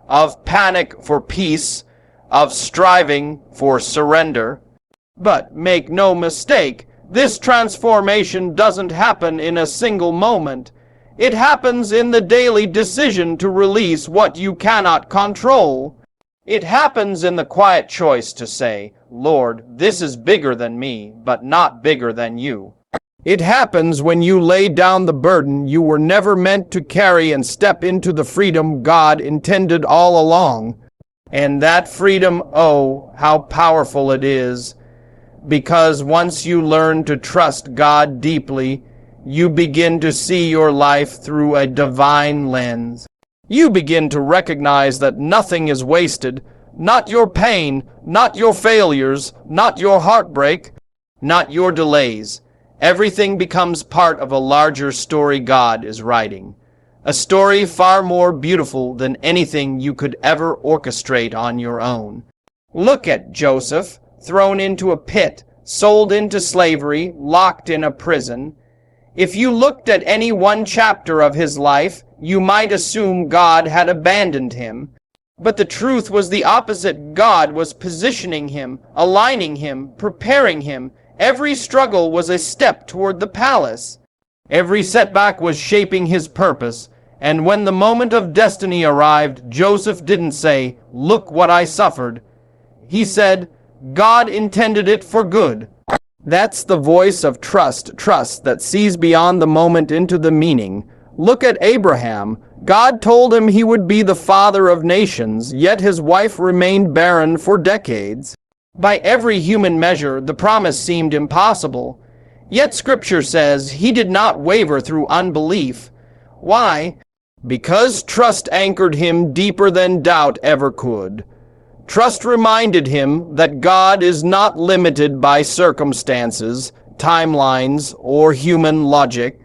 of panic for peace, of striving for surrender. But make no mistake, this transformation doesn't happen in a single moment. It happens in the daily decision to release what you cannot control. It happens in the quiet choice to say, Lord, this is bigger than me, but not bigger than you. It happens when you lay down the burden you were never meant to carry and step into the freedom God intended all along. And that freedom, oh, how powerful it is. Because once you learn to trust God deeply, you begin to see your life through a divine lens. You begin to recognize that nothing is wasted, not your pain, not your failures, not your heartbreak, not your delays. Everything becomes part of a larger story God is writing, a story far more beautiful than anything you could ever orchestrate on your own. Look at Joseph, thrown into a pit, sold into slavery, locked in a prison. If you looked at any one chapter of his life, you might assume God had abandoned him. But the truth was the opposite. God was positioning him, aligning him, preparing him. Every struggle was a step toward the palace. Every setback was shaping his purpose. And when the moment of destiny arrived, Joseph didn't say, "Look what I suffered." He said, "God intended it for good." That's the voice of trust that sees beyond the moment into the meaning. Look at Abraham. God told him he would be the father of nations, yet his wife remained barren for decades. By every human measure, the promise seemed impossible. Yet Scripture says he did not waver through unbelief. Why? Because trust anchored him deeper than doubt ever could. Trust reminded him that God is not limited by circumstances, timelines, or human logic.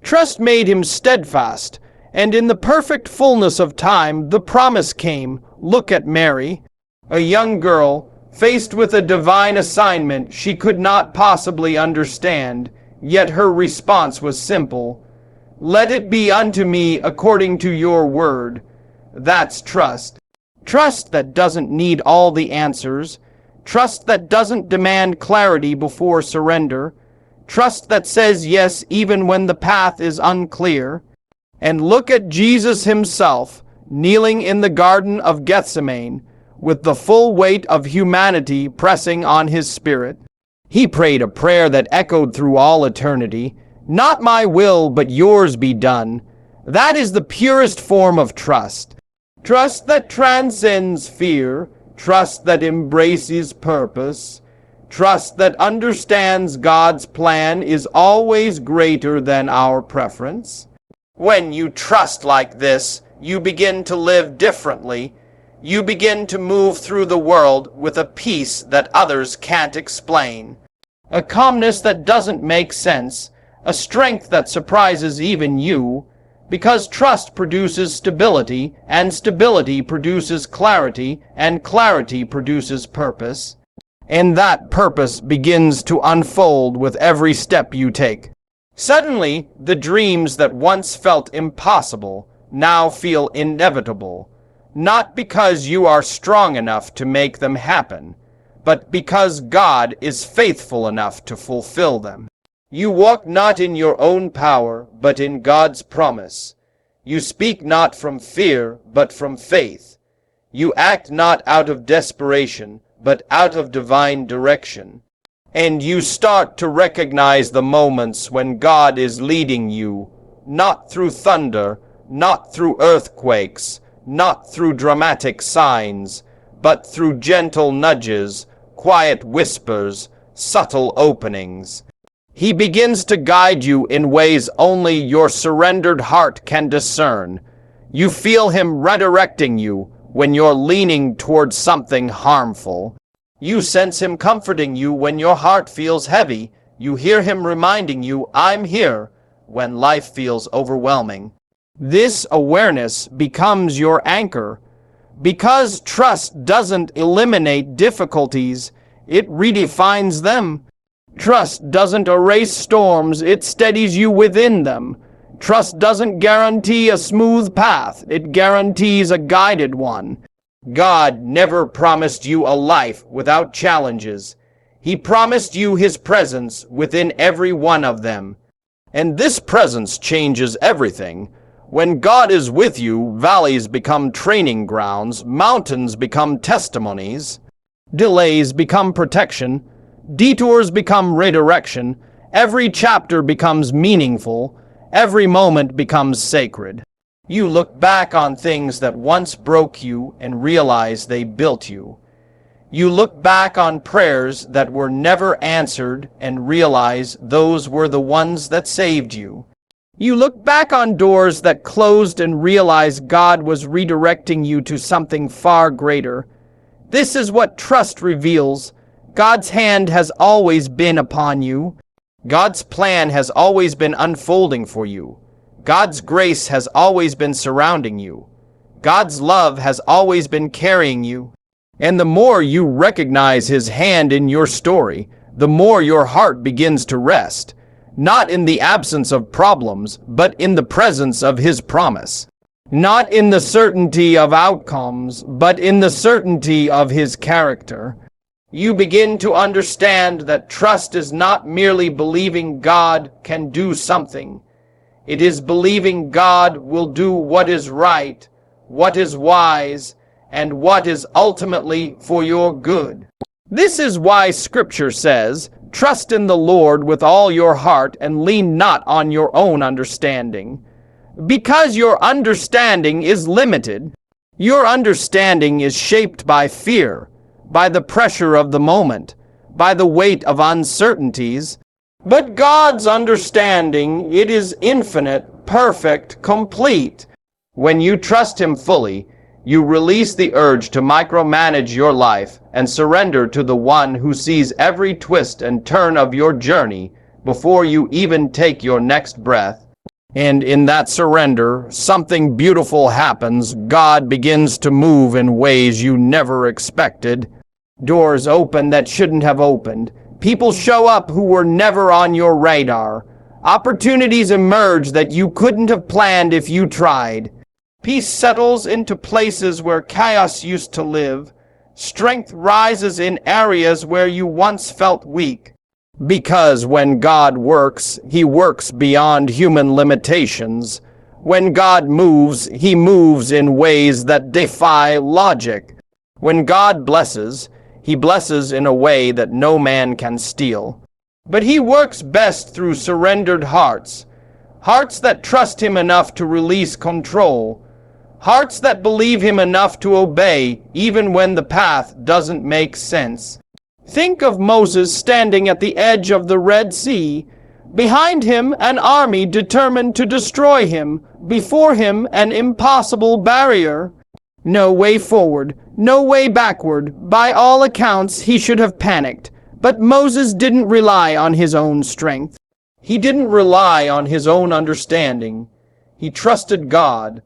Trust made him steadfast, and in the perfect fullness of time, the promise came. Look at Mary, a young girl, faced with a divine assignment she could not possibly understand, yet her response was simple. Let it be unto me according to your word. That's trust. Trust that doesn't need all the answers. Trust that doesn't demand clarity before surrender. Trust that says yes even when the path is unclear. And look at Jesus himself, kneeling in the Garden of Gethsemane, with the full weight of humanity pressing on his spirit. He prayed a prayer that echoed through all eternity. Not my will, but yours be done. That is the purest form of trust. Trust that transcends fear. Trust that embraces purpose. Trust that understands God's plan is always greater than our preference. When you trust like this, you begin to live differently. You begin to move through the world with a peace that others can't explain, a calmness that doesn't make sense, a strength that surprises even you, Because trust produces stability, and stability produces clarity, and clarity produces purpose. And that purpose begins to unfold with every step you take. Suddenly, the dreams that once felt impossible now feel inevitable, not because you are strong enough to make them happen, but because God is faithful enough to fulfill them. You walk not in your own power, but in God's promise. You speak not from fear, but from faith. You act not out of desperation, but out of divine direction. And you start to recognize the moments when God is leading you, not through thunder, not through earthquakes, not through dramatic signs, but through gentle nudges, quiet whispers, subtle openings. He begins to guide you in ways only your surrendered heart can discern. You feel him redirecting you when you're leaning towards something harmful. You sense him comforting you when your heart feels heavy. You hear him reminding you, "I'm here," when life feels overwhelming. This awareness becomes your anchor. Because trust doesn't eliminate difficulties, it redefines them. Trust doesn't erase storms, it steadies you within them. Trust doesn't guarantee a smooth path, it guarantees a guided one. God never promised you a life without challenges. He promised you his presence within every one of them. And this presence changes everything. When God is with you, valleys become training grounds, mountains become testimonies, delays become protection, detours become redirection, every chapter becomes meaningful, every moment becomes sacred. You look back on things that once broke you and realize they built you. You look back on prayers that were never answered and realize those were the ones that saved you. You look back on doors that closed and realize God was redirecting you to something far greater. This is what trust reveals. God's hand has always been upon you. God's plan has always been unfolding for you. God's grace has always been surrounding you. God's love has always been carrying you. And the more you recognize his hand in your story, the more your heart begins to rest, not in the absence of problems, but in the presence of his promise. Not in the certainty of outcomes, but in the certainty of his character. You begin to understand that trust is not merely believing God can do something. It is believing God will do what is right, what is wise, and what is ultimately for your good. This is why Scripture says, "Trust in the Lord with all your heart and lean not on your own understanding." Because your understanding is limited. Your understanding is shaped by fear, by the pressure of the moment, by the weight of uncertainties. But God's understanding, it is infinite, perfect, complete. When you trust him fully, you release the urge to micromanage your life and surrender to the one who sees every twist and turn of your journey before you even take your next breath. And in that surrender, something beautiful happens. God begins to move in ways you never expected. Doors open that shouldn't have opened. People show up who were never on your radar. Opportunities emerge that you couldn't have planned if you tried. Peace settles into places where chaos used to live. Strength rises in areas where you once felt weak. Because when God works, he works beyond human limitations. When God moves, he moves in ways that defy logic. When God blesses, he blesses in a way that no man can steal. But he works best through surrendered hearts. Hearts that trust him enough to release control. Hearts that believe him enough to obey even when the path doesn't make sense. Think of Moses standing at the edge of the Red Sea. Behind him, an army determined to destroy him. Before him, an impossible barrier. No way forward, no way backward. By all accounts, he should have panicked. But Moses didn't rely on his own strength. He didn't rely on his own understanding. He trusted God.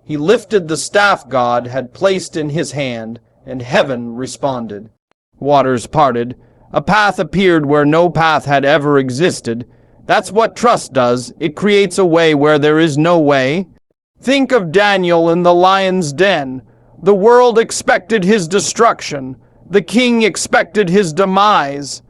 He lifted the staff God had placed in his hand, and heaven responded. Waters parted. A path appeared where no path had ever existed. That's what trust does. It creates a way where there is no way. Think of Daniel in the lion's den. The world expected his destruction. The king expected his demise.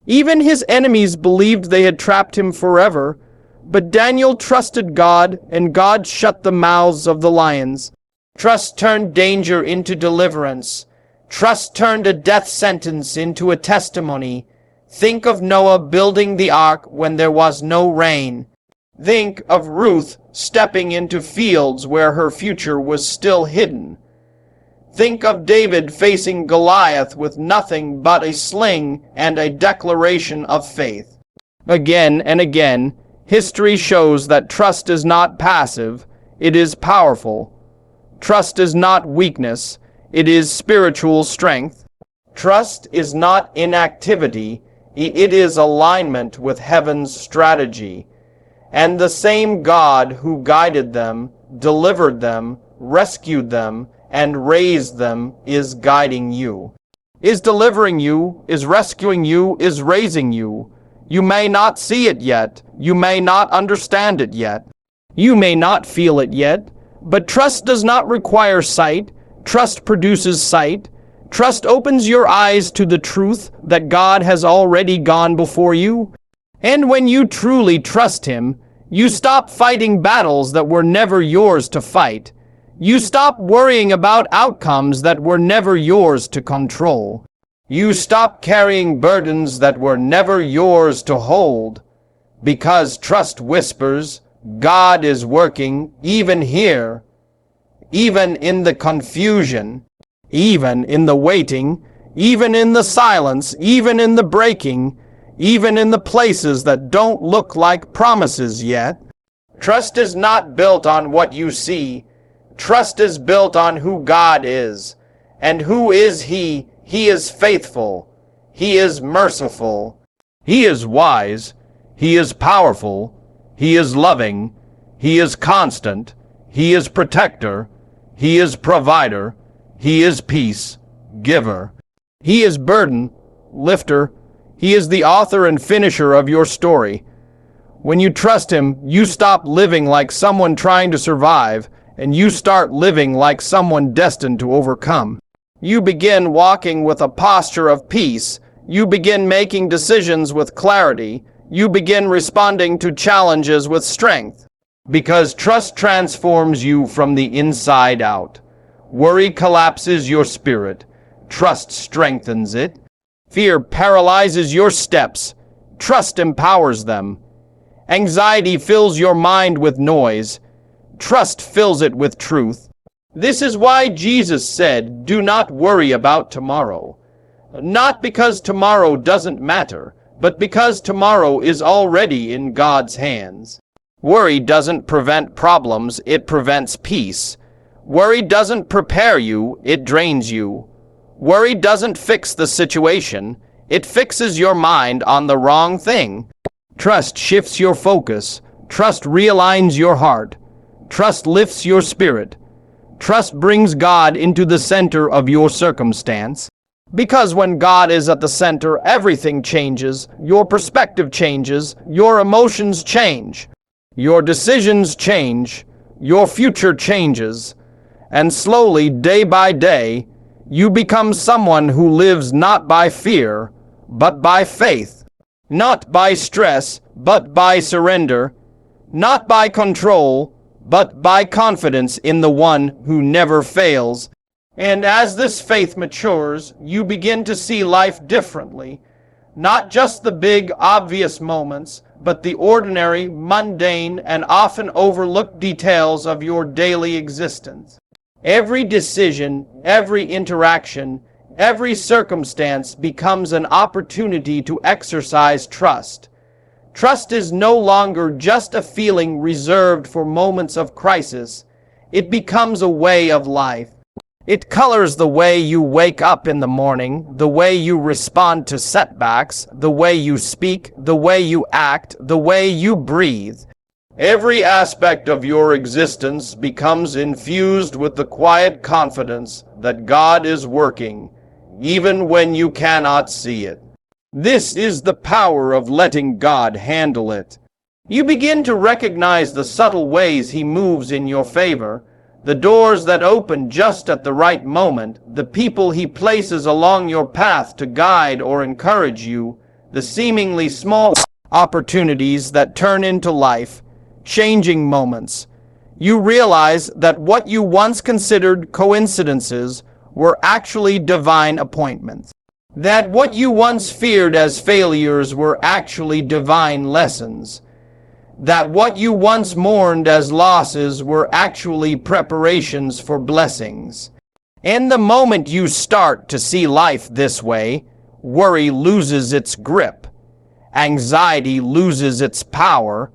Even his enemies believed they had trapped him forever. But Daniel trusted God, and God shut the mouths of the lions. Trust turned danger into deliverance. Trust turned a death sentence into a testimony. Think of Noah building the ark when there was no rain. Think of Ruth stepping into fields where her future was still hidden. Think of David facing Goliath with nothing but a sling and a declaration of faith. Again and again, history shows that trust is not passive, it is powerful. Trust is not weakness, it is spiritual strength. Trust is not inactivity, it is alignment with heaven's strategy. And the same God who guided them, delivered them, rescued them, and raised them is guiding you, is delivering you, is rescuing you, is raising you. You may not see it yet. You may not understand it yet. You may not feel it yet. But trust does not require sight. Trust produces sight. Trust opens your eyes to the truth that God has already gone before you. And when you truly trust Him, you stop fighting battles that were never yours to fight. You stop worrying about outcomes that were never yours to control. You stop carrying burdens that were never yours to hold. Because trust whispers, God is working even here, even in the confusion, even in the waiting, even in the silence, even in the breaking, even in the places that don't look like promises yet. Trust is not built on what you see. Trust is built on who God is. And who is He? He is faithful. He is merciful. He is wise. He is powerful. He is loving. He is constant. He is protector. He is provider. He is peace, giver. He is burden, lifter. He is the author and finisher of your story. When you trust Him, you stop living like someone trying to survive, and you start living like someone destined to overcome. You begin walking with a posture of peace. You begin making decisions with clarity. You begin responding to challenges with strength. Because trust transforms you from the inside out. Worry collapses your spirit. Trust strengthens it. Fear paralyzes your steps. Trust empowers them. Anxiety fills your mind with noise. Trust fills it with truth. This is why Jesus said, "Do not worry about tomorrow." Not because tomorrow doesn't matter, but because tomorrow is already in God's hands. Worry doesn't prevent problems, it prevents peace. Worry doesn't prepare you, it drains you. Worry doesn't fix the situation, it fixes your mind on the wrong thing. Trust shifts your focus. Trust realigns your heart. Trust lifts your spirit. Trust brings God into the center of your circumstance. Because when God is at the center, everything changes. Your perspective changes. Your emotions change. Your decisions change. Your future changes. And slowly, day by day, you become someone who lives not by fear, but by faith. Not by stress, but by surrender. Not by control, but by confidence in the one who never fails. And as this faith matures, you begin to see life differently. Not just the big, obvious moments, but the ordinary, mundane, and often overlooked details of your daily existence. Every decision, every interaction, every circumstance becomes an opportunity to exercise trust. Trust is no longer just a feeling reserved for moments of crisis. It becomes a way of life. It colors the way you wake up in the morning, the way you respond to setbacks, the way you speak, the way you act, the way you breathe. Every aspect of your existence becomes infused with the quiet confidence that God is working, even when you cannot see it. This is the power of letting God handle it. You begin to recognize the subtle ways He moves in your favor, the doors that open just at the right moment, the people He places along your path to guide or encourage you, the seemingly small opportunities that turn into life, changing moments. You realize that what you once considered coincidences were actually divine appointments. That what you once feared as failures were actually divine lessons. That what you once mourned as losses were actually preparations for blessings. And the moment you start to see life this way, worry loses its grip, anxiety loses its power,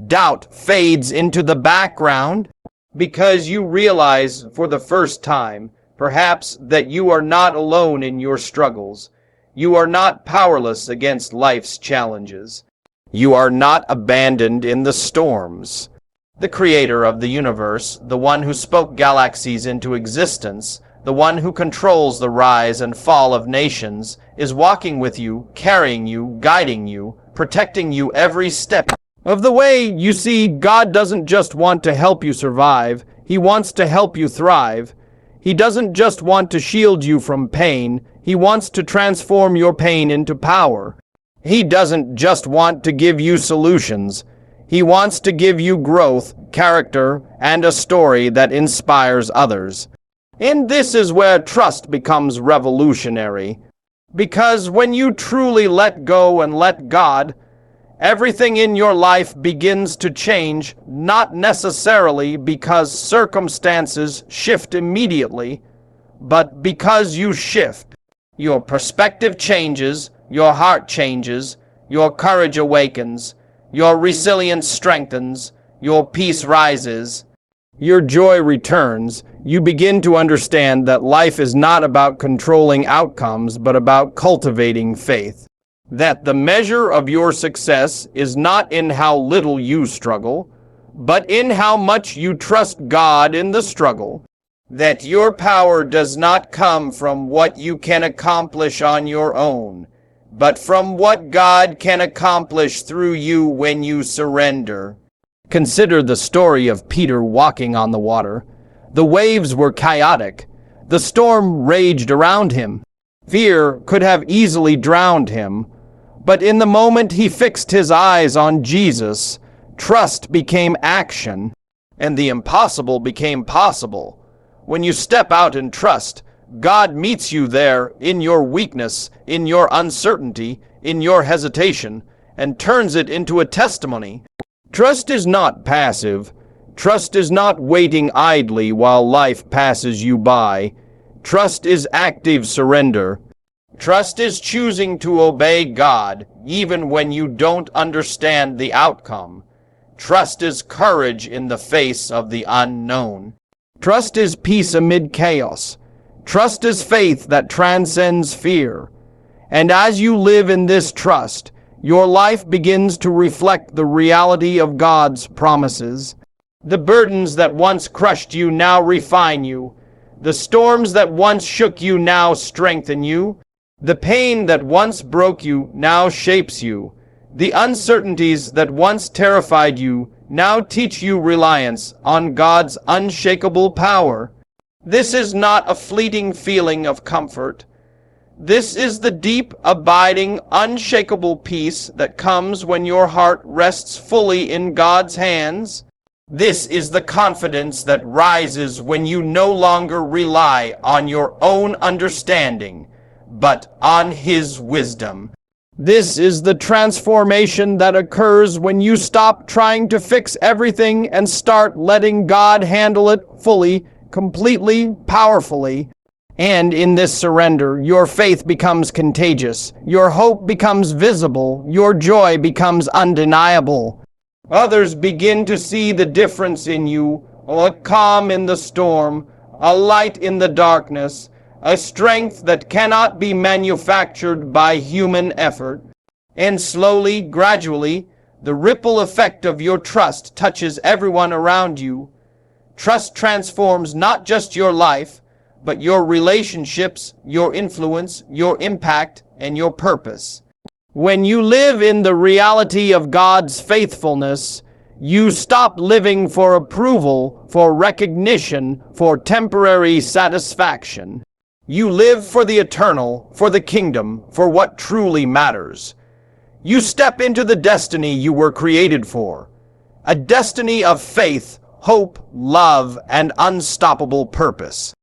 doubt fades into the background, because you realize for the first time, perhaps, that you are not alone in your struggles. You are not powerless against life's challenges. You are not abandoned in the storms. The creator of the universe, the one who spoke galaxies into existence, the one who controls the rise and fall of nations, is walking with you, carrying you, guiding you, protecting you every step of the way. You see, God doesn't just want to help you survive. He wants to help you thrive. He doesn't just want to shield you from pain. He wants to transform your pain into power. He doesn't just want to give you solutions. He wants to give you growth, character, and a story that inspires others. And this is where trust becomes revolutionary. Because when you truly let go and let God, everything in your life begins to change, not necessarily because circumstances shift immediately, but because you shift. Your perspective changes, your heart changes, your courage awakens, your resilience strengthens, your peace rises, your joy returns. You begin to understand that life is not about controlling outcomes, but about cultivating faith. That the measure of your success is not in how little you struggle, but in how much you trust God in the struggle. That your power does not come from what you can accomplish on your own, but from what God can accomplish through you when you surrender. Consider the story of Peter walking on the water. The waves were chaotic. The storm raged around him. Fear could have easily drowned him. But in the moment he fixed his eyes on Jesus, trust became action, and the impossible became possible. When you step out in trust, God meets you there in your weakness, in your uncertainty, in your hesitation, and turns it into a testimony. Trust is not passive. Trust is not waiting idly while life passes you by. Trust is active surrender. Trust is choosing to obey God even when you don't understand the outcome. Trust is courage in the face of the unknown. Trust is peace amid chaos. Trust is faith that transcends fear. And as you live in this trust, your life begins to reflect the reality of God's promises. The burdens that once crushed you now refine you. The storms that once shook you now strengthen you. The pain that once broke you now shapes you. The uncertainties that once terrified you now teach you reliance on God's unshakable power. This is not a fleeting feeling of comfort. This is the deep, abiding, unshakable peace that comes when your heart rests fully in God's hands. This is the confidence that rises when you no longer rely on your own understanding, but on His wisdom. This is the transformation that occurs when you stop trying to fix everything and start letting God handle it fully, completely, powerfully. And in this surrender, your faith becomes contagious, your hope becomes visible, your joy becomes undeniable. Others begin to see the difference in you, a calm in the storm, a light in the darkness, a strength that cannot be manufactured by human effort. And slowly, gradually, The ripple effect of your trust touches everyone around you. Trust transforms not just your life, but your relationships, your influence, your impact, and your purpose. When you live in the reality of God's faithfulness, you stop living for approval, for recognition, for temporary satisfaction. You live for the eternal, for the kingdom, for what truly matters. You step into the destiny you were created for, a destiny of faith, hope, love, and unstoppable purpose.